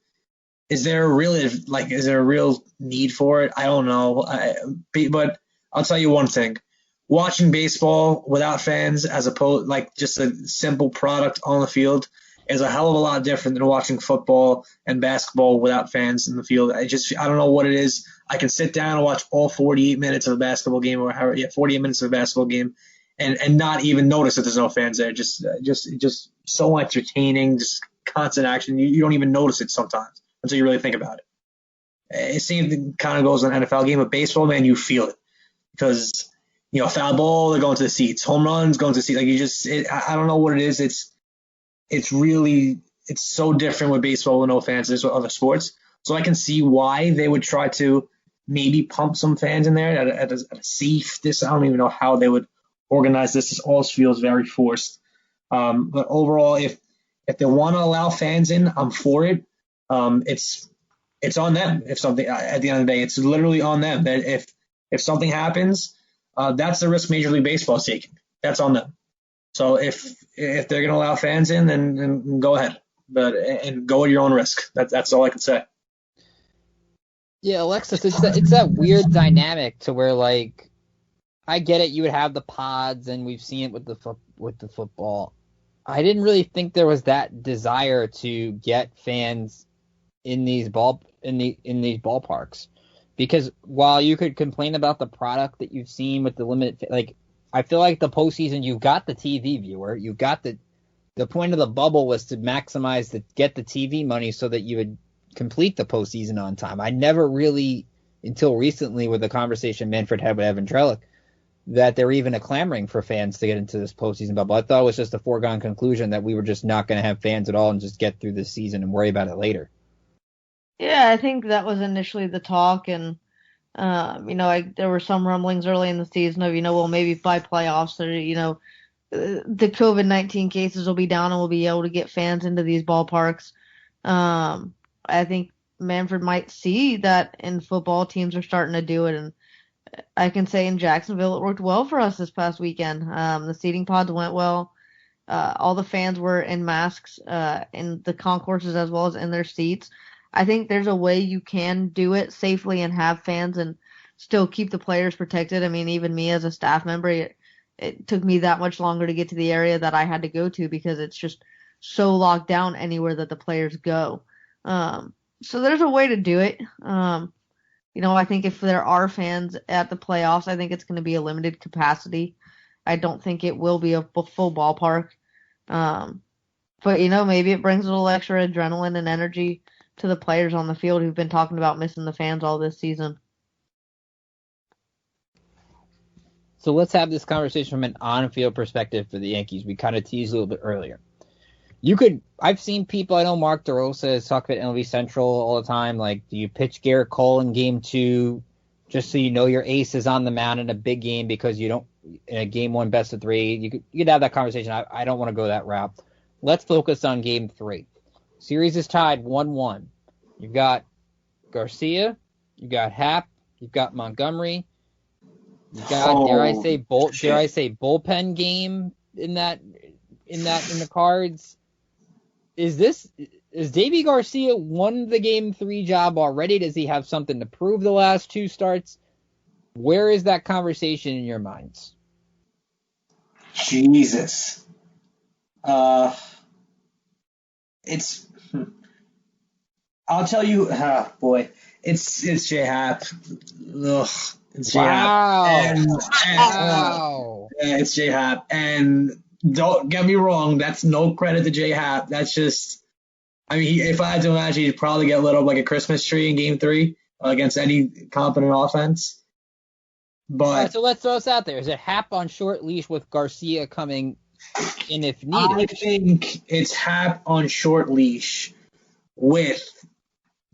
Is there a real need for it? I don't know. But I'll tell you one thing. Watching baseball without fans as opposed just a simple product on the field is a hell of a lot different than watching football and basketball without fans in the field. I don't know what it is. I can sit down and watch all 48 minutes of a basketball game 48 minutes of a basketball game and not even notice that there's no fans there. Just so entertaining, just constant action. You don't even notice it sometimes until you really think about it. It seems kind of goes in an NFL game. But baseball, man, you feel it because, foul ball, they're going to the seats. Home runs, going to the seats. I don't know what it is. It's so different with baseball with no fans as with other sports. So I can see why they would try to maybe pump some fans in there at a safe distance. I don't even know how they would organize this. This all feels very forced. But overall, if they want to allow fans in, I'm for it. It's on them. If something at the end of the day, it's literally on them. That if something happens, that's the risk Major League Baseball is taking. That's on them. So if they're going to allow fans in, then go ahead, and go at your own risk. That's all I can say. Yeah, Alexis, it's that weird dynamic to where I get it. You would have the pods, and we've seen it with the football. I didn't really think there was that desire to get fans in these ballparks, because while you could complain about the product that you've seen with the limited, I feel like the postseason, you've got the TV viewer. You've got the point of the bubble was to get the TV money so that you would complete the postseason on time. I never really, until recently with the conversation Manfred had with Evan Drelka, that they were even clamoring for fans to get into this postseason bubble. I thought it was just a foregone conclusion that we were just not going to have fans at all and just get through this season and worry about it later. Yeah, I think that was initially the talk, and there were some rumblings early in the season of, maybe by playoffs or, the COVID-19 cases will be down and we'll be able to get fans into these ballparks. I think Manfred might see that in football teams are starting to do it, and I can say in Jacksonville it worked well for us this past weekend. The seating pods went well. All the fans were in masks in the concourses as well as in their seats. I think there's a way you can do it safely and have fans and still keep the players protected. I mean, even me as a staff member, it took me that much longer to get to the area that I had to go to because it's just so locked down anywhere that the players go. So there's a way to do it. I think if there are fans at the playoffs, I think it's going to be a limited capacity. I don't think it will be a full ballpark. But, maybe it brings a little extra adrenaline and energy to the players on the field who've been talking about missing the fans all this season. So let's have this conversation from an on-field perspective for the Yankees. We kind of teased a little bit earlier. I've seen people, I know Mark DeRosa has talked about MLB Central all the time, do you pitch Garrett Cole in game 2 just so you know your ace is on the mound in a big game because you don't, in a game 1 best of 3, you could have that conversation. I don't want to go that route. Let's focus on game 3. Series is tied 1-1. You've got Garcia, you've got Happ, you've got Montgomery, you've got, dare I say bullpen game in that in the cards? Is Deivi Garcia won the Game 3 job already? Does he have something to prove the last two starts? Where is that conversation in your minds? Jesus. I'll tell you, boy, it's J-Hap. Ugh, it's Wow. Wow. Yeah, it's J-Hap. And don't get me wrong, that's no credit to J-Hap. That's just, I mean, if I had to imagine, he'd probably get lit up like a Christmas tree in Game 3 against any competent offense. But all right, so let's throw this out there. Is it Hap on short leash with Garcia coming in if needed? I think it's Hap on short leash with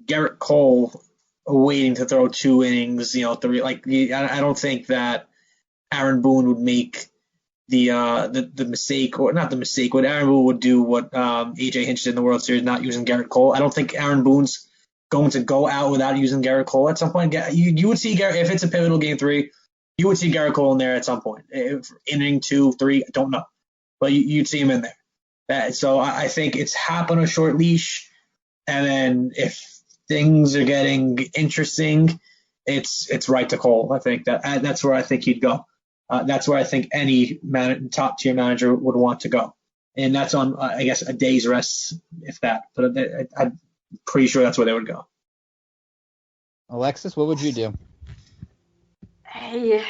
Garrett Cole waiting to throw 2 innings, 3. Like, I don't think that Aaron Boone would make the mistake, or not the mistake, what Aaron Boone would do what AJ Hinch did in the World Series, not using Garrett Cole. I don't think Aaron Boone's going to go out without using Garrett Cole at some point. You would see Garrett, if it's a pivotal Game 3, you would see Garrett Cole in there at some point. If inning 2, 3, I don't know. But you'd see him in there. So I think it's Hap on a short leash, and then if things are getting interesting, it's right to Cole. I think that's where I think he'd go. That's where I think any top tier manager would want to go, and that's on I guess a day's rest, if that. But I'm pretty sure that's where they would go. Alexis, what would you do? Hey,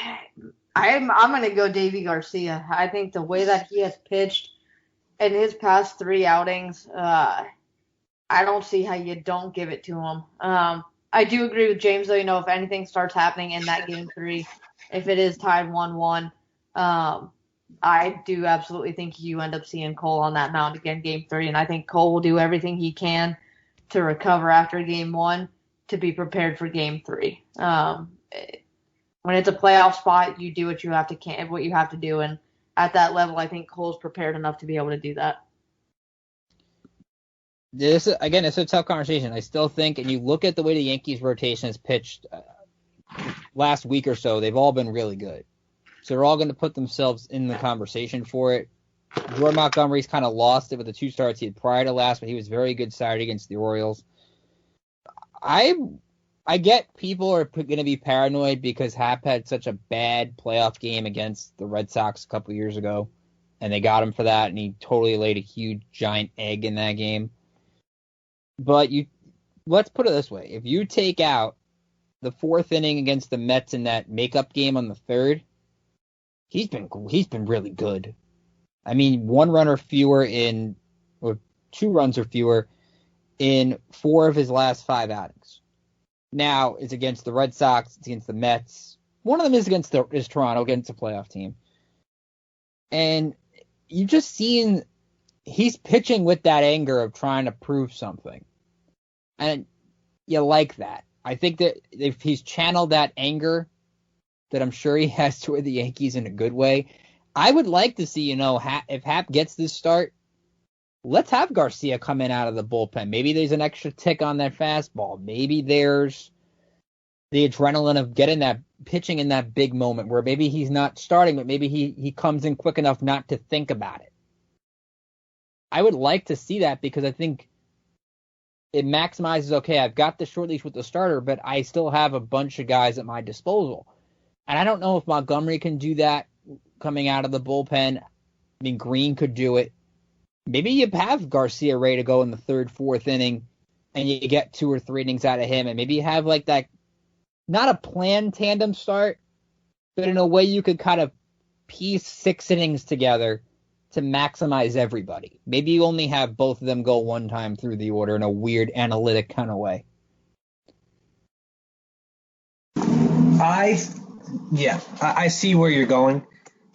I'm gonna go Davey Garcia. I think the way that he has pitched in his past 3 outings, I don't see how you don't give it to him. I do agree with James, though. If anything starts happening in that Game 3, if it is tied 1-1, I do absolutely think you end up seeing Cole on that mound again Game 3, and I think Cole will do everything he can to recover after Game 1 to be prepared for Game 3. When it's a playoff spot, you do what you have to do, and at that level, I think Cole's prepared enough to be able to do that. It's a tough conversation. I still think, and you look at the way the Yankees rotation has pitched last week or so, they've all been really good. So they're all going to put themselves in the conversation for it. Jordan Montgomery's kind of lost it with the 2 starts he had prior to last, but he was very good Saturday against the Orioles. I get people are going to be paranoid because Hap had such a bad playoff game against the Red Sox a couple years ago, and they got him for that, and he totally laid a huge, giant egg in that game. But let's put it this way. If you take out the 4th inning against the Mets in that makeup game on the 3rd, he's been really good. I mean, 1 run or fewer or 2 runs or fewer in 4 of his last 5 outings. Now, it's against the Red Sox, it's against the Mets. One of them is Toronto, against a playoff team. And you've just seen he's pitching with that anger of trying to prove something. And you like that. I think that if he's channeled that anger that I'm sure he has toward the Yankees in a good way, I would like to see, if Hap gets this start, let's have Garcia come in out of the bullpen. Maybe there's an extra tick on that fastball. Maybe there's the adrenaline of pitching in that big moment where maybe he's not starting, but maybe he comes in quick enough not to think about it. I would like to see that because I think it maximizes, okay, I've got the short leash with the starter, but I still have a bunch of guys at my disposal. And I don't know if Montgomery can do that coming out of the bullpen. I mean, Green could do it. Maybe you have Garcia ready to go in the 3rd, 4th inning, and you get 2 or 3 innings out of him, and maybe you have like that, not a planned tandem start, but in a way you could kind of piece 6 innings together to maximize everybody. Maybe you only have both of them go one time through the order in a weird analytic kind of way. I see where you're going,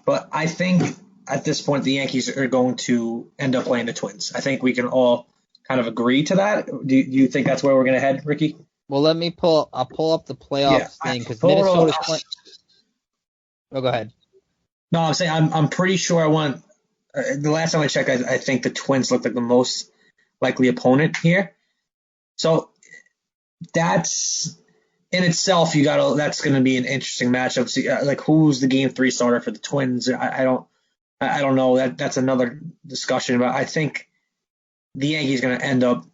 but I think at this point the Yankees are going to end up playing the Twins. I think we can all kind of agree to that. Do you think that's where we're going to head, Ricky? Well, I'll pull up the playoffs thing because Minnesota's playing. Oh, go ahead. No, I'm saying I'm pretty sure the last time I checked, I think the Twins looked like the most likely opponent here. So that's in itself, that's going to be an interesting matchup. See, like, who's the Game 3 starter for the Twins? I I don't know. That's another discussion. But I think the Yankees are going to end up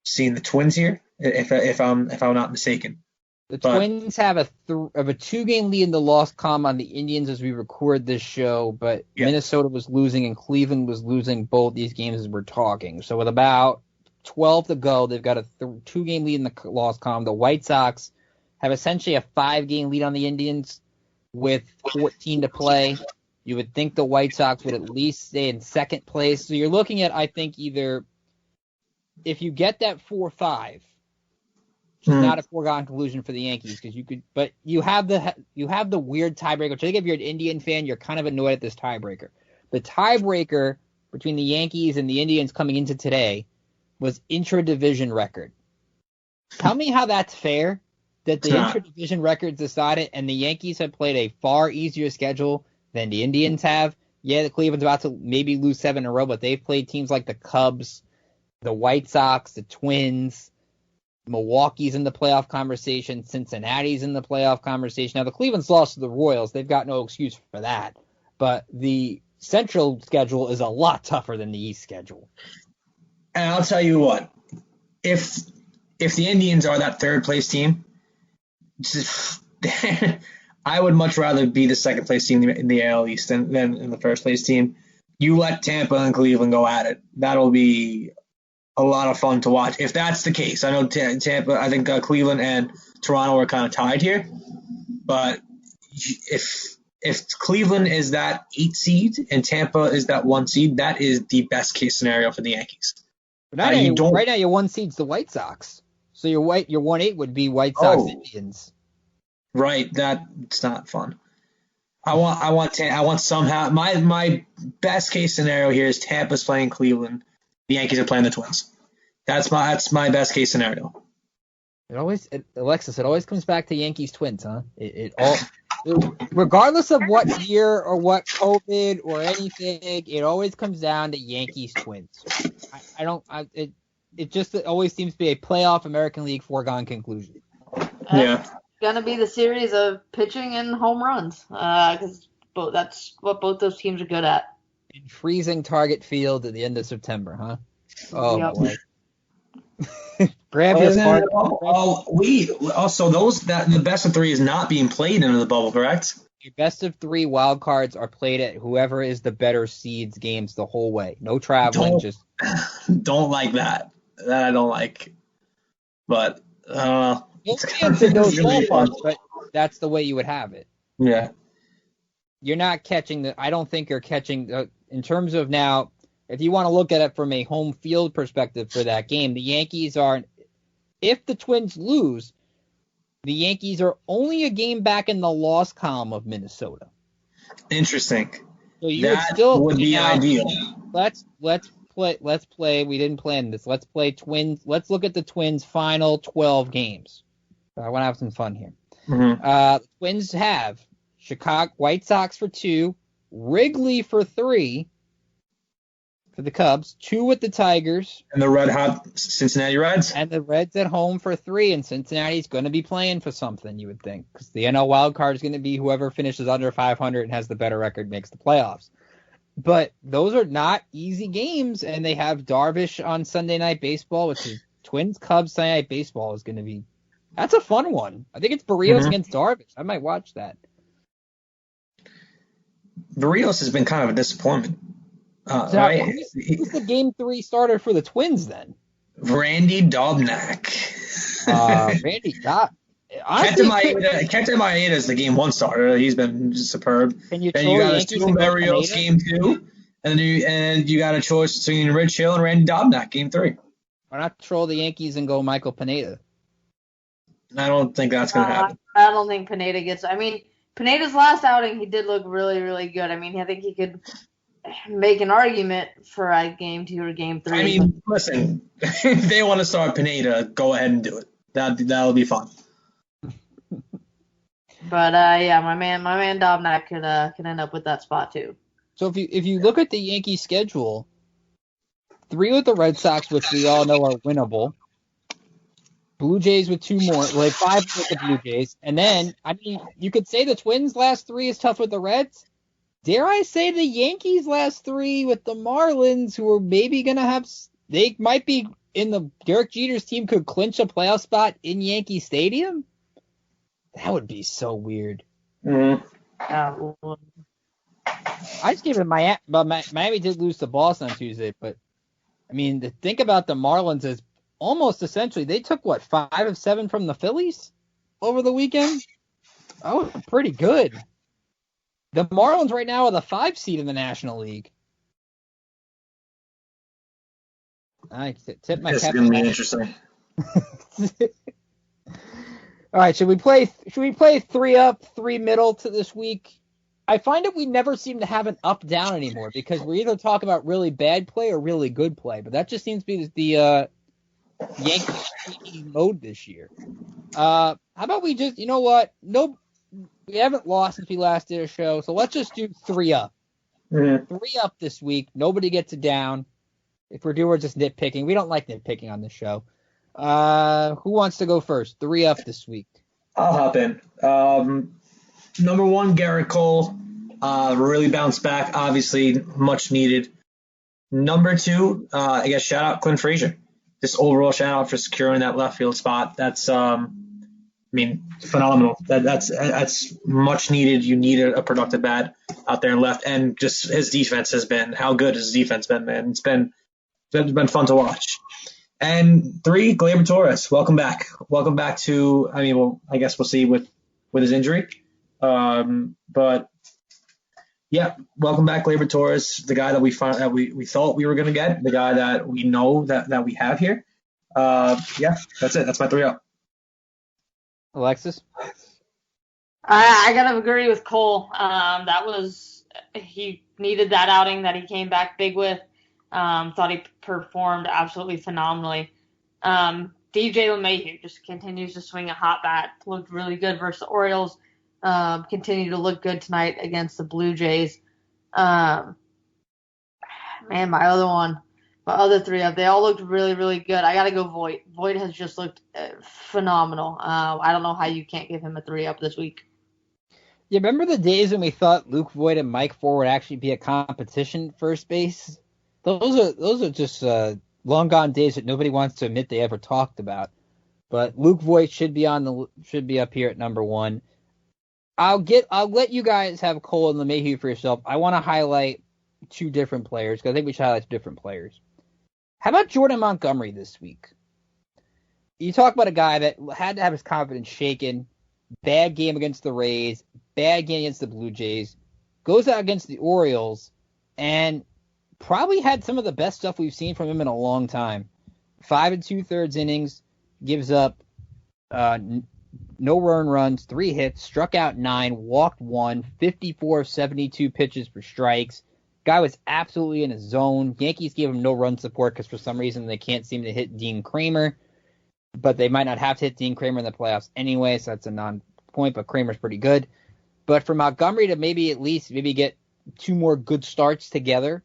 seeing the Twins here, if I'm not mistaken. The Twins have a 2-game lead in the loss column on the Indians as we record this show, but Minnesota was losing and Cleveland was losing both these games as we're talking. So with about 12 to go, they've got a 2-game lead in the loss column. The White Sox have essentially a 5-game lead on the Indians with 14 to play. You would think the White Sox would at least stay in second place. So you're looking at, I think, either if you get that 4-5, it's not a foregone conclusion for the Yankees because you have the weird tiebreaker. Which I think if you're an Indian fan, you're kind of annoyed at this tiebreaker. The tiebreaker between the Yankees and the Indians coming into today was intra-division record. Tell me how that's fair that the intra-division record's decided and the Yankees have played a far easier schedule than the Indians have. Yeah, the Cleveland's about to maybe lose 7 in a row, but they've played teams like the Cubs, the White Sox, the Twins. Milwaukee's in the playoff conversation. Cincinnati's in the playoff conversation. Now, the Cleveland's lost to the Royals. They've got no excuse for that. But the Central schedule is a lot tougher than the East schedule. And I'll tell you what, if the Indians are that third-place team, I would much rather be the second-place team in the AL East than in the first-place team. You let Tampa and Cleveland go at it. That'll be a lot of fun to watch. If that's the case, I know Tampa, I think Cleveland and Toronto are kind of tied here. But if Cleveland is that 8 seed and Tampa is that 1 seed, that is the best case scenario for the Yankees. Right now, your 1 seed's the White Sox. So your 1-8 would be White Sox Indians. Right, that's not fun. I want somehow my best case scenario here is Tampa's playing Cleveland. The Yankees are playing the Twins. That's my best case scenario. Alexis, it always comes back to Yankees Twins, huh? Regardless of what year or what COVID or anything, it always comes down to Yankees Twins. It always seems to be a playoff American League foregone conclusion. It's gonna be the series of pitching and home runs, because that's what both those teams are good at. In freezing Target Field at the end of September, huh? Oh boy. Grab your smart. The best of 3 is not being played into the bubble, correct? Your best of 3 wild cards are played at whoever is the better seeds games the whole way. No traveling, don't like that. That I don't like. But but that's the way you would have it. Yeah. You're not catching I don't think you're catching in terms of now. If you want to look at it from a home field perspective for that game, the Yankees are, if the Twins lose, the Yankees are only a game back in the loss column of Minnesota. Interesting. So that would be ideal. Let's play. We didn't plan this. Let's play Twins. Let's look at the Twins' final 12 games. I want to have some fun here. Mm-hmm. The Twins have Chicago White Sox for 2, Wrigley for 3. For the Cubs, 2 with the Tigers. And the red-hot Cincinnati Reds. And the Reds at home for 3, and Cincinnati's going to be playing for something, you would think. Because the NL wild card is going to be whoever finishes under 500 and has the better record makes the playoffs. But those are not easy games, and they have Darvish on Sunday Night Baseball, which is Twins-Cubs Sunday Night Baseball is going to be – that's a fun one. I think it's Barrios against Darvish. I might watch that. Barrios has been kind of a disappointment. Who's the Game 3 starter for the Twins then? Randy Dobnak. Randy Dobnak. Kenta Maeda is the Game 1 starter. He's been superb. Can you then you got a Barrios Game 2, and then you got a choice between Rich Hill and Randy Dobnak Game 3. Why not troll the Yankees and go Michael Pineda? I don't think that's going to happen. I don't think Pineda gets. I mean, Pineda's last outing, he did look really, really good. I mean, I think he could make an argument for a Game 2 or Game 3. I mean, listen, if they want to start Pineda, go ahead and do it. That'll be fun. But my man Dobnak could end up with that spot too. So if you look at the Yankees schedule, 3 with the Red Sox, which we all know are winnable. Blue Jays with 2 more, 5 with the Blue Jays, and then I mean you could say the Twins' last 3 is tough with the Reds. dare I say, the Yankees last 3 with the Marlins, who are maybe going to have, they might be in the, Derek Jeter's team could clinch a playoff spot in Yankee Stadium? That would be so weird. Mm-hmm. I just gave it Miami did lose to Boston on Tuesday, but I mean, to think about the Marlins as almost essentially, they took 5 of 7 from the Phillies over the weekend? Oh, pretty good. The Marlins right now are the 5 seed in the National League. I tip my cap. This is going to be interesting. All right, should we play 3 up, 3 middle to this week? I find that we never seem to have an up down anymore because we either talk about really bad play or really good play, but that just seems to be the Yankee mode this year. How about we just, you know what? No, we haven't lost since we last did a show, so let's just do 3 up. Mm-hmm. 3 up this week. Nobody gets a down. If we're just nitpicking. We don't like nitpicking on this show. Who wants to go first? 3 up this week. I'll hop in. Number 1, Garrett Cole. Really bounced back. Obviously, much needed. Number 2, I guess shout out Clint Frazier. Just overall shout out for securing that left field spot. That's, phenomenal. That's much needed. You need a productive bat out there in left, and just his defense has been. How good has his defense been, man? It's been fun to watch. And 3, Gleyber Torres. Welcome back. Welcome back to. I guess we'll see with his injury. But yeah, welcome back, Gleyber Torres, the guy that we thought we were going to get, the guy that we know that we have here. Yeah, that's it. That's my 3 up. Alexis? I gotta agree with Cole. He needed that outing that he came back big with. Thought he performed absolutely phenomenally. DJ LeMahieu just continues to swing a hot bat. Looked really good versus the Orioles. Continue to look good tonight against the Blue Jays. My other 3 up, they all looked really, really good. I gotta go Voit. Voit has just looked phenomenal. I don't know how you can't give him a 3 up this week. You remember the days when we thought Luke Voit and Mike Ford would actually be a competition first base? Those are just long gone days that nobody wants to admit they ever talked about. But Luke Voit should be up here at number 1. I'll let you guys have Cole and LeMahieu for yourself. I want to highlight 2 different players because I think we should highlight 2 different players. How about Jordan Montgomery this week? You talk about a guy that had to have his confidence shaken. Bad game against the Rays. Bad game against the Blue Jays. Goes out against the Orioles and probably had some of the best stuff we've seen from him in a long time. 5 2/3 innings. Gives up no earned runs, 3 hits, struck out 9, walked 1, 54 of 72 pitches for strikes. Guy was absolutely in his zone. Yankees gave him no run support because for some reason they can't seem to hit Dean Kramer. But they might not have to hit Dean Kramer in the playoffs anyway, so that's a non-point, but Kramer's pretty good. But for Montgomery to maybe get 2 more good starts together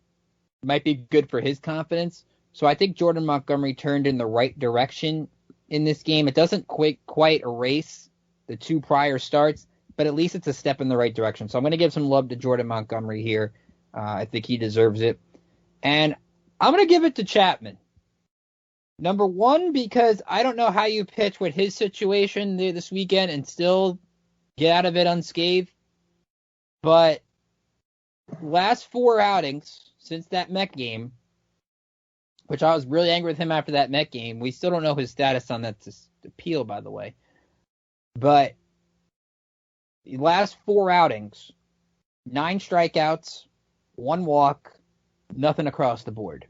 might be good for his confidence. So I think Jordan Montgomery turned in the right direction in this game. It doesn't quite erase the 2 prior starts, but at least it's a step in the right direction. So I'm going to give some love to Jordan Montgomery here. I think he deserves it. And I'm going to give it to Chapman. Number 1, because I don't know how you pitch with his situation this weekend and still get out of it unscathed. But last 4 outings since that Met game, which I was really angry with him after that Met game. We still don't know his status on that appeal, by the way. But the last 4 outings, 9 strikeouts, 1 walk, nothing across the board.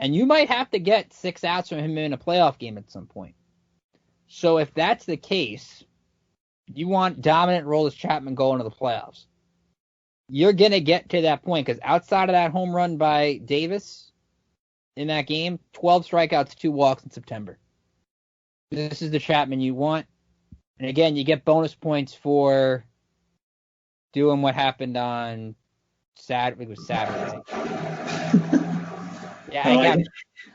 And you might have to get 6 outs from him in a playoff game at some point. So if that's the case, you want dominant role as Chapman going to the playoffs. You're going to get to that point because outside of that home run by Davis in that game, 12 strikeouts, 2 walks in September. This is the Chapman you want. And again, you get bonus points for doing what happened on Saturday. Yeah,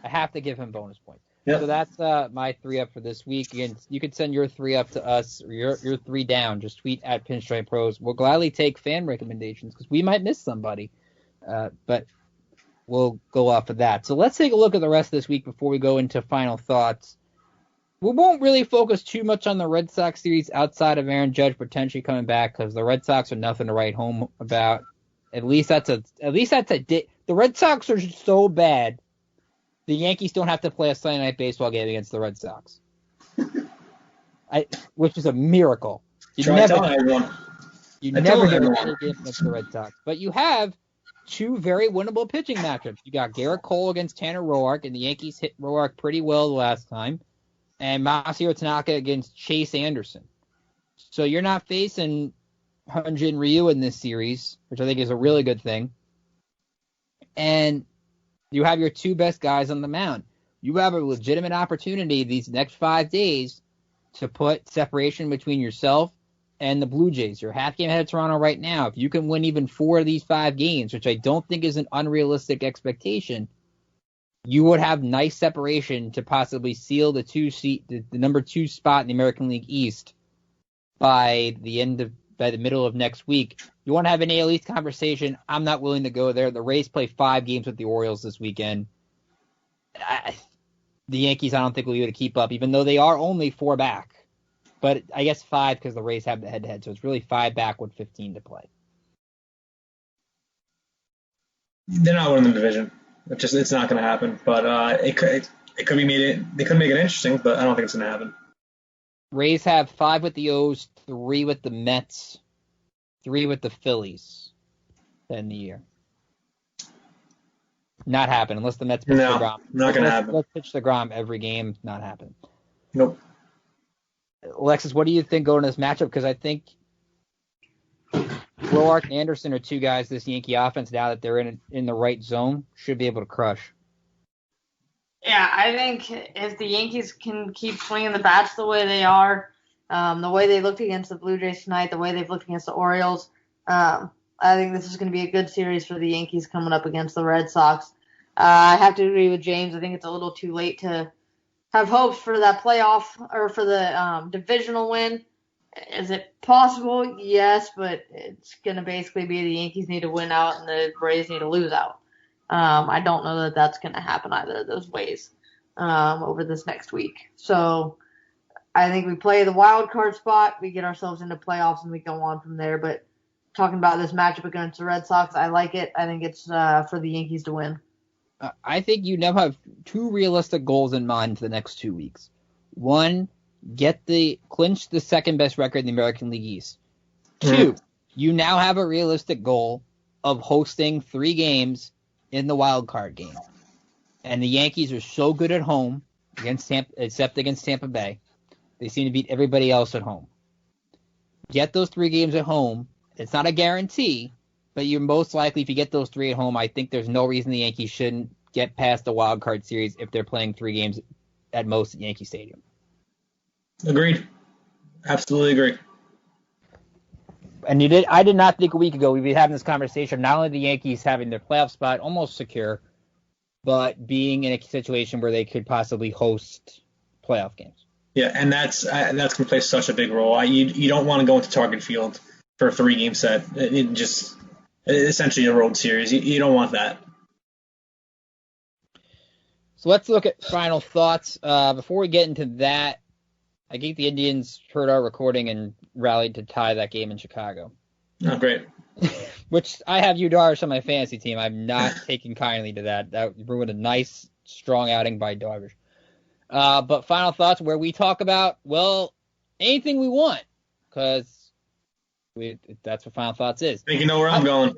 I have to give him bonus points. Yep. So that's my 3 up for this week. Again, you can send your 3 up to us or your 3 down. Just tweet at Pinstripe Pros. We'll gladly take fan recommendations because we might miss somebody. But we'll go off of that. So let's take a look at the rest of this week before we go into final thoughts. We won't really focus too much on the Red Sox series outside of Aaron Judge potentially coming back because the Red Sox are nothing to write home about. At least that's a the Red Sox are so bad. The Yankees don't have to play a Sunday night baseball game against the Red Sox, which is a miracle. You never get a game against the Red Sox, but you have 2 very winnable pitching matchups. You got Garrett Cole against Tanner Roark, and the Yankees hit Roark pretty well the last time, and Masahiro Tanaka against Chase Anderson. So you're not facing Hyun-Jin Ryu in this series, which I think is a really good thing. And you have your 2 best guys on the mound. You have a legitimate opportunity these next 5 days to put separation between yourself and the Blue Jays. You're half game ahead of Toronto right now. If you can win even 4 of these 5 games, which I don't think is an unrealistic expectation, you would have nice separation to possibly seal the number 2 spot in the American League East by the middle of next week. You want to have an AL East conversation? I'm not willing to go there. The Rays play 5 games with the Orioles this weekend. The Yankees, I don't think will be able to keep up, even though they are only 4 back. But I guess 5 because the Rays have the head-to-head, so it's really 5 back with 15 to play. They're not winning the division. It's not going to happen. But it could be made. They could make it interesting, but I don't think it's going to happen. Rays have 5 with the O's, 3 with the Mets, 3 with the Phillies to end the year. Not happen unless the Mets pitch the Grom. Not going to happen. Let's pitch the Grom every game. Not happen. Nope. Alexis, what do you think going to this matchup? Because I think Roark and Anderson are 2 guys this Yankee offense, now that they're in the right zone, should be able to crush. Yeah, I think if the Yankees can keep swinging the bats the way they are, the way they looked against the Blue Jays tonight, the way they've looked against the Orioles, I think this is going to be a good series for the Yankees coming up against the Red Sox. I have to agree with James. I think it's a little too late to have hopes for that playoff or for the divisional win. Is it possible? Yes, but it's going to basically be the Yankees need to win out and the Rays need to lose out. I don't know that that's going to happen either of those ways over this next week. So I think we play the wild card spot, we get ourselves into playoffs, and we go on from there. But talking about this matchup against the Red Sox, I like it. I think it's for the Yankees to win. I think you now have 2 realistic goals in mind for the next 2 weeks. 1, clinch the second best record in the American League East. 2, you now have a realistic goal of hosting 3 games in the wild card game. And the Yankees are so good at home except against Tampa Bay. They seem to beat everybody else at home. Get those 3 games at home. It's not a guarantee, but you're most likely, if you get those 3 at home, I think there's no reason the Yankees shouldn't get past the wild card series if they're playing 3 games at most at Yankee Stadium. Agreed. Absolutely agree. And I did not think a week ago we'd be having this conversation. Not only the Yankees having their playoff spot almost secure, but being in a situation where they could possibly host playoff games. Yeah, and that's going to play such a big role. You don't want to go into Target Field for a 3-game set. It's essentially a road series. You don't want that. So let's look at final thoughts. Before we get into that, I think the Indians heard our recording and rallied to tie that game in Chicago. Oh, great. Which I have Yu Darvish on my fantasy team. I'm not taking kindly to that. That ruined a nice, strong outing by Darvish. But final thoughts where we talk about, anything we want, because that's what final thoughts is. I think you know where I'm going.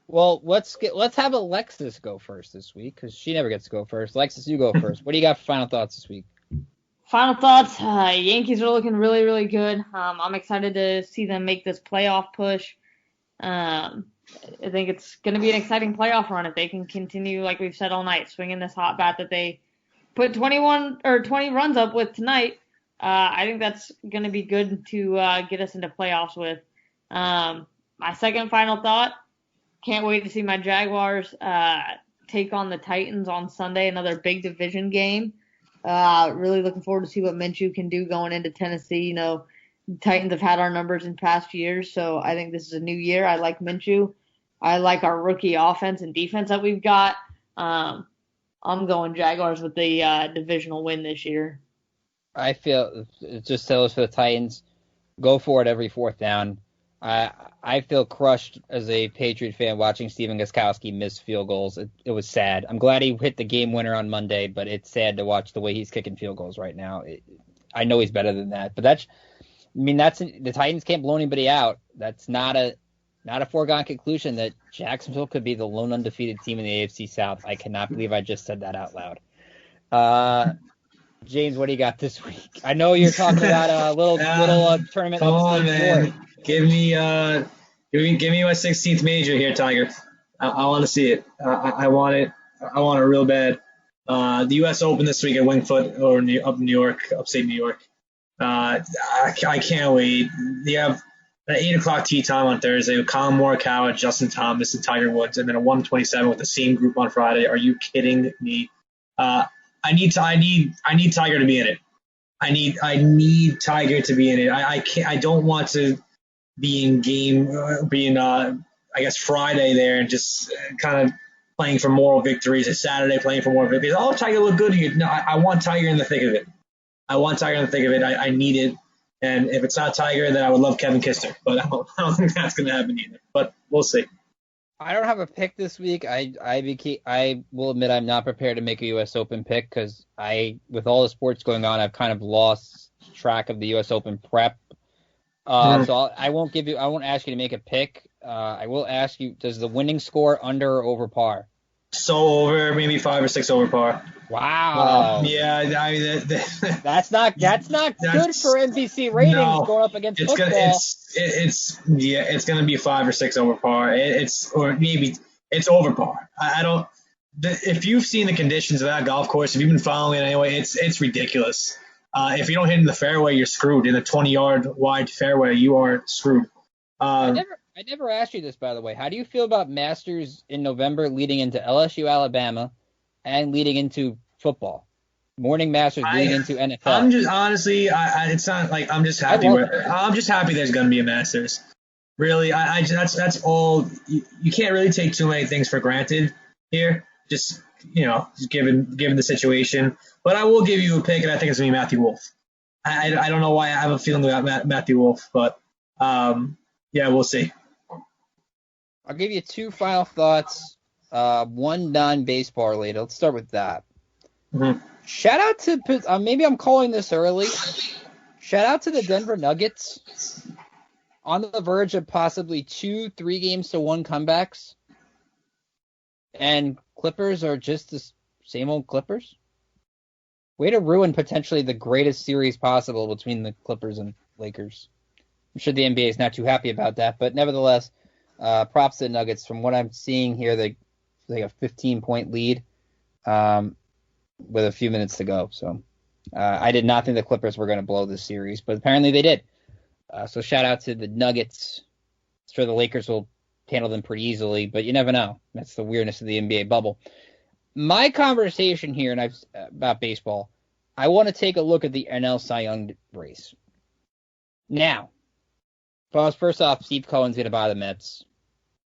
Well, let's have Alexis go first this week, because she never gets to go first. Alexis, you go first. What do you got for final thoughts this week? Final thoughts, Yankees are looking really, really good. I'm excited to see them make this playoff push. I think it's going to be an exciting playoff run if they can continue, like we've said all night, swinging this hot bat that they put 20 runs up with tonight. I think that's going to be good to get us into playoffs with. My second final thought, can't wait to see my Jaguars take on the Titans on Sunday, another big division game. Really looking forward to see what Minshew can do going into Tennessee. You know, Titans have had our numbers in past years, so I think this is a new year. I like Minshew. I like our rookie offense and defense that we've got. I'm going Jaguars with the divisional win this year. I feel it just tells for the Titans. Go for it every fourth down. I feel crushed as a Patriot fan watching Stephen Gostkowski miss field goals. It was sad. I'm glad he hit the game winner on Monday, but it's sad to watch the way he's kicking field goals right now. I know he's better than that, but that's the Titans can't blow anybody out. That's not a foregone conclusion that Jacksonville could be the lone undefeated team in the AFC South. I cannot believe I just said that out loud. James, what do you got this week? I know you're talking about a little tournament. Come on, man. Give me my 16th major here, Tiger. I want to see it. I want it. I want it real bad. The U.S. Open this week at Winged Foot or upstate New York. I can't wait. You have an 8 o'clock tee time on Thursday with Colin Morikawa, Justin Thomas, and Tiger Woods, and then a 127 with the same group on Friday. Are you kidding me? I need Tiger to be in it. I need Tiger to be in it. I don't want to be in I guess Friday there and just kind of playing for moral victories. A Saturday playing for moral victories. Oh, Tiger looked good here. No, I want Tiger in the thick of it. I need it. And if it's not Tiger, then I would love Kevin Kister. But I don't think that's going to happen either. But we'll see. I don't have a pick this week. I will admit I'm not prepared to make a U.S. Open pick because with all the sports going on, I've kind of lost track of the U.S. Open prep. So I won't ask you to make a pick. I will ask you, does the winning score under or over par? So over, maybe 5 or 6 over par. Wow. Yeah, I mean that's not good for NBC ratings going up against football. It's gonna be 5 or 6 over par. Or maybe it's over par. I don't. If you've seen the conditions of that golf course, if you've been following it anyway, it's ridiculous. If you don't hit in the fairway, you're screwed. In a 20-yard wide fairway, you are screwed. I never asked you this, by the way. How do you feel about Masters in November leading into LSU, Alabama, and leading into football? Morning Masters leading into NFL. I'm just honestly, it's not like I'm just happy. I'm just happy there's going to be a Masters. Really, that's all. You can't really take too many things for granted here. Just given the situation. But I will give you a pick, and I think it's going to be Matthew Wolff. I don't know why I have a feeling about Matthew Wolff, but yeah, we'll see. I'll give you 2 final thoughts. One non-baseball related. Let's start with that. Mm-hmm. Shout out to maybe I'm calling this early. Shout out to the Denver Nuggets on the verge of possibly 2 3-games-to-1 comebacks. And Clippers are just the same old Clippers. Way to ruin potentially the greatest series possible between the Clippers and Lakers. I'm sure the NBA is not too happy about that, but nevertheless, props to the Nuggets. From what I'm seeing here, they a 15-point lead with a few minutes to go. So I did not think the Clippers were going to blow this series, but apparently they did. So shout out to the Nuggets. I'm sure the Lakers will handle them pretty easily, but you never know. That's the weirdness of the NBA bubble. My conversation here about baseball, I want to take a look at the NL Cy Young race. Now, first off, Steve Cohen's going to buy the Mets.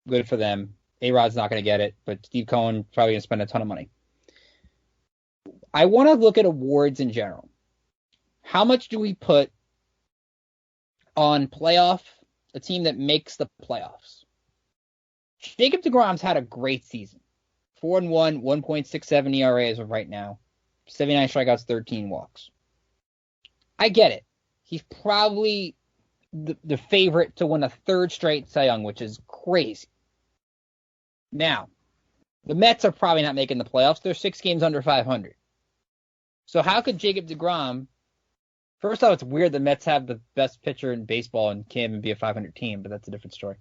Good for them. A-Rod's not going to get it, but Steve Cohen probably going to spend a ton of money. I want to look at awards in general. How much do we put on a team that makes the playoffs? Jacob deGrom's had a great season. 4-1, 1.67 ERA as of right now. 79 strikeouts, 13 walks. I get it. He's probably the favorite to win a 3rd straight Cy Young, which is crazy. Now, the Mets are probably not making the playoffs. They're 6 games under 500. So how could Jacob deGrom... First off, it's weird the Mets have the best pitcher in baseball and can't even be a 500 team, but that's a different story.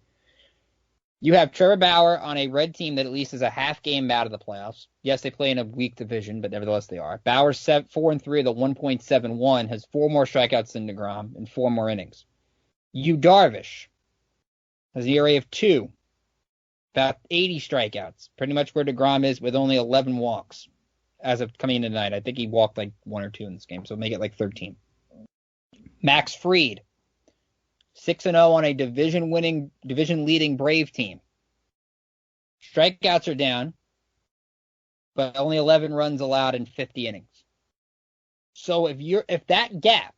You have Trevor Bauer on a red team that at least is a half game out of the playoffs. Yes, they play in a weak division, but nevertheless they are. Bauer's 4-3 of the 1.71, has 4 more strikeouts than deGrom and 4 more innings. Yu Darvish has an ERA of 2, about 80 strikeouts, pretty much where deGrom is with only 11 walks. as of coming in tonight. I think he walked like 1 or 2 in this game, so make it like 13. Max Fried, 6-0 on a division-leading Brave team. Strikeouts are down, but only 11 runs allowed in 50 innings. So if that gap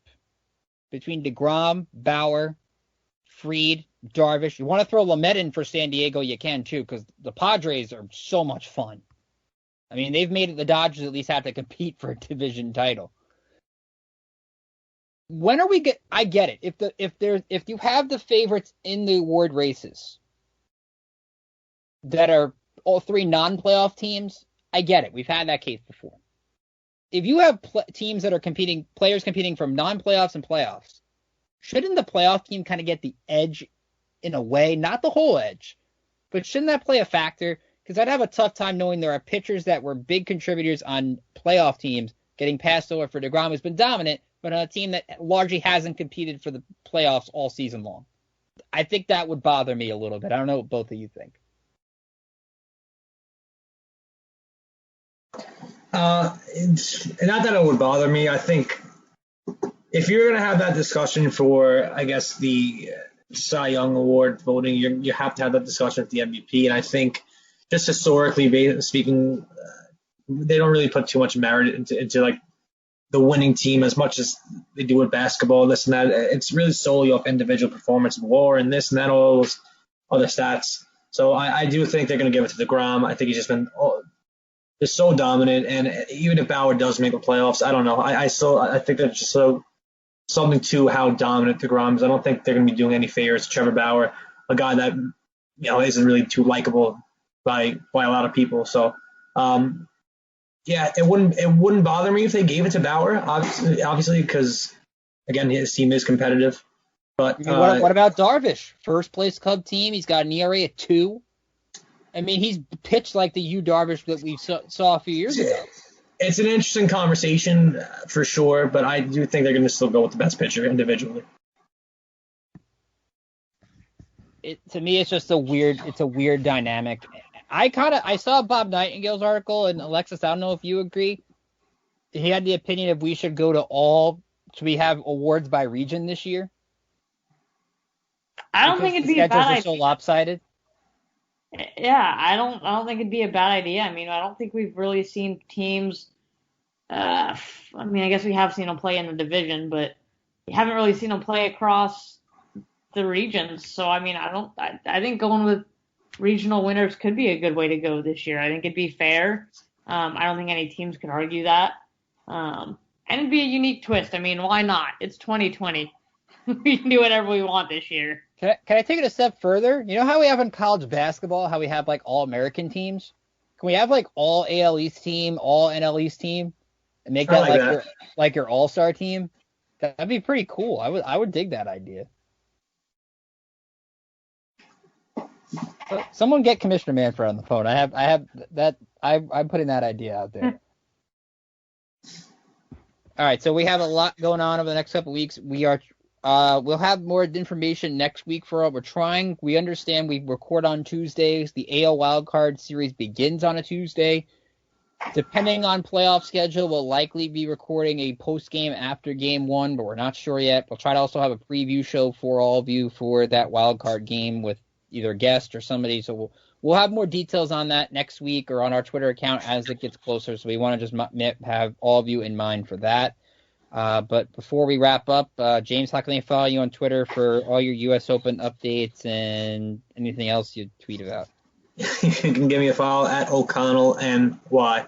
between DeGrom, Bauer, Fried, Darvish, you want to throw Lamet in for San Diego, you can too, because the Padres are so much fun. I mean, they've made it the Dodgers at least have to compete for a division title. When are we I get it. If you have the favorites in the award races that are all 3 non-playoff teams, I get it. We've had that case before. If you have teams that are players competing from non-playoffs and playoffs, shouldn't the playoff team kind of get the edge in a way? Not the whole edge, but shouldn't that play a factor? Because I'd have a tough time knowing there are pitchers that were big contributors on playoff teams getting passed over for DeGrom, who's been dominant, but on a team that largely hasn't competed for the playoffs all season long. I think that would bother me a little bit. I don't know what both of you think. Not that it would bother me. I think if you're going to have that discussion for, I guess, the Cy Young Award voting, you have to have that discussion with the MVP. And I think just historically speaking, they don't really put too much merit into like the winning team as much as they do with basketball, this and that. It's really solely off individual performance of WAR and this and that, all those other stats. So I do think they're going to give it to DeGrom. I think he's just been just so dominant. And even if Bauer does make the playoffs, I don't know. I think that's just something to how dominant DeGrom is. I don't think they're going to be doing any favors to Trevor Bauer, a guy that isn't really too likable by a lot of people. So yeah, it wouldn't bother me if they gave it to Bauer, obviously, because again his team is competitive. But what about Darvish? First place Cub team, he's got an ERA of 2. I mean, he's pitched like the Yu Darvish that we saw a few years ago. It's an interesting conversation for sure, but I do think they're going to still go with the best pitcher individually. To me, it's just a weird dynamic. I saw Bob Nightingale's article, and Alexis, I don't know if you agree. He had the opinion if we should go to should we have awards by region this year? I don't think it'd be a bad idea. So lopsided. Yeah, I don't think it'd be a bad idea. I mean, I don't think we've really seen teams. I guess we have seen them play in the division, but we haven't really seen them play across the regions. So I mean, I think going with regional winners could be a good way to go this year. I think it'd be fair. I don't think any teams could argue that. And it'd be a unique twist. I mean, why not? It's 2020. We can do whatever we want this year. Can I take it a step further? You know how we have in college basketball, how we have like all American teams? Can we have like all AL East team, all NL East team, and make that like your all-star team? That'd be pretty cool. I would dig that idea. Someone get Commissioner Manfred on the phone. I'm putting that idea out there. All right, so we have a lot going on over the next couple of weeks. We'll have more information next week for what we're trying. We understand we record on Tuesdays. The AL Wildcard Series begins on a Tuesday. Depending on playoff schedule, we'll likely be recording a post-game after Game 1, but we're not sure yet. We'll try to also have a preview show for all of you for that wildcard game with either a guest or somebody. So we'll have more details on that next week or on our Twitter account as it gets closer. So we want to just have all of you in mind for that. But before we wrap up, James, how can they follow you on Twitter for all your U.S. Open updates and anything else you tweet about? You can give me a follow at O'Connell and Y.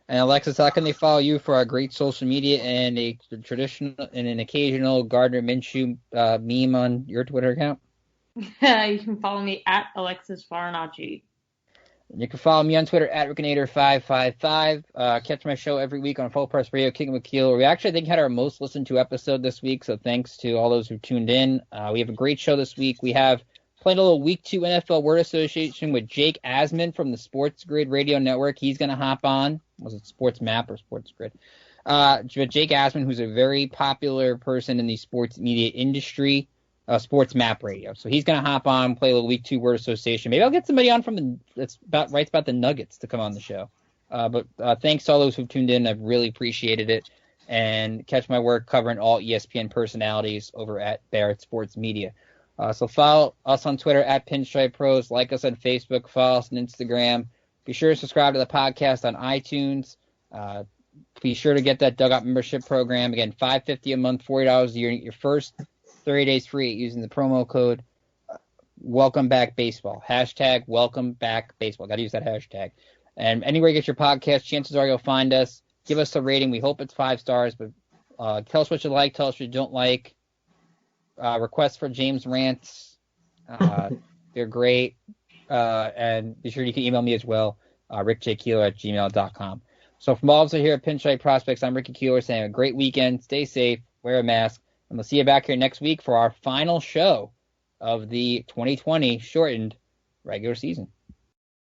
And Alexis, how can they follow you for our great social media and an occasional Gardner Minshew meme on your Twitter account? You can follow me at Alexis Farinacci. You can follow me on Twitter at Rickinator555. Catch my show every week on Full Press Radio, King with Keel. We actually, I think, had our most listened to episode this week, so thanks to all those who tuned in. We have a great show this week. We have played a little Week 2 NFL Word Association with Jake Asman from the Sports Grid Radio Network. He's going to hop on. Was it Sports Map or Sports Grid? Jake Asman, who's a very popular person in the sports media industry. Sports Map Radio. So he's going to hop on, play a little Week 2 Word Association. Maybe I'll get somebody on writes about the Nuggets to come on the show. But thanks to all those who've tuned in. I've really appreciated it. And catch my work covering all ESPN personalities over at Barrett Sports Media. So follow us on Twitter at Pinstripe Pros. Like us on Facebook. Follow us on Instagram. Be sure to subscribe to the podcast on iTunes. Be sure to get that Dugout membership program. Again, $5.50 a month, $40 a year. Your first 30 days free using the promo code Welcome Back Baseball. Hashtag Welcome Back Baseball. Got to use that hashtag. And anywhere you get your podcast, chances are you'll find us. Give us a rating. We hope it's 5 stars, but tell us what you like. Tell us what you don't like. Requests for James rants. They're great. And be sure you can email me as well, rickjkeeler@gmail.com. So from all of us here at Pinstripe Prospects, I'm Ricky Keeler saying a great weekend. Stay safe. Wear a mask. And we'll see you back here next week for our final show of the 2020 shortened regular season.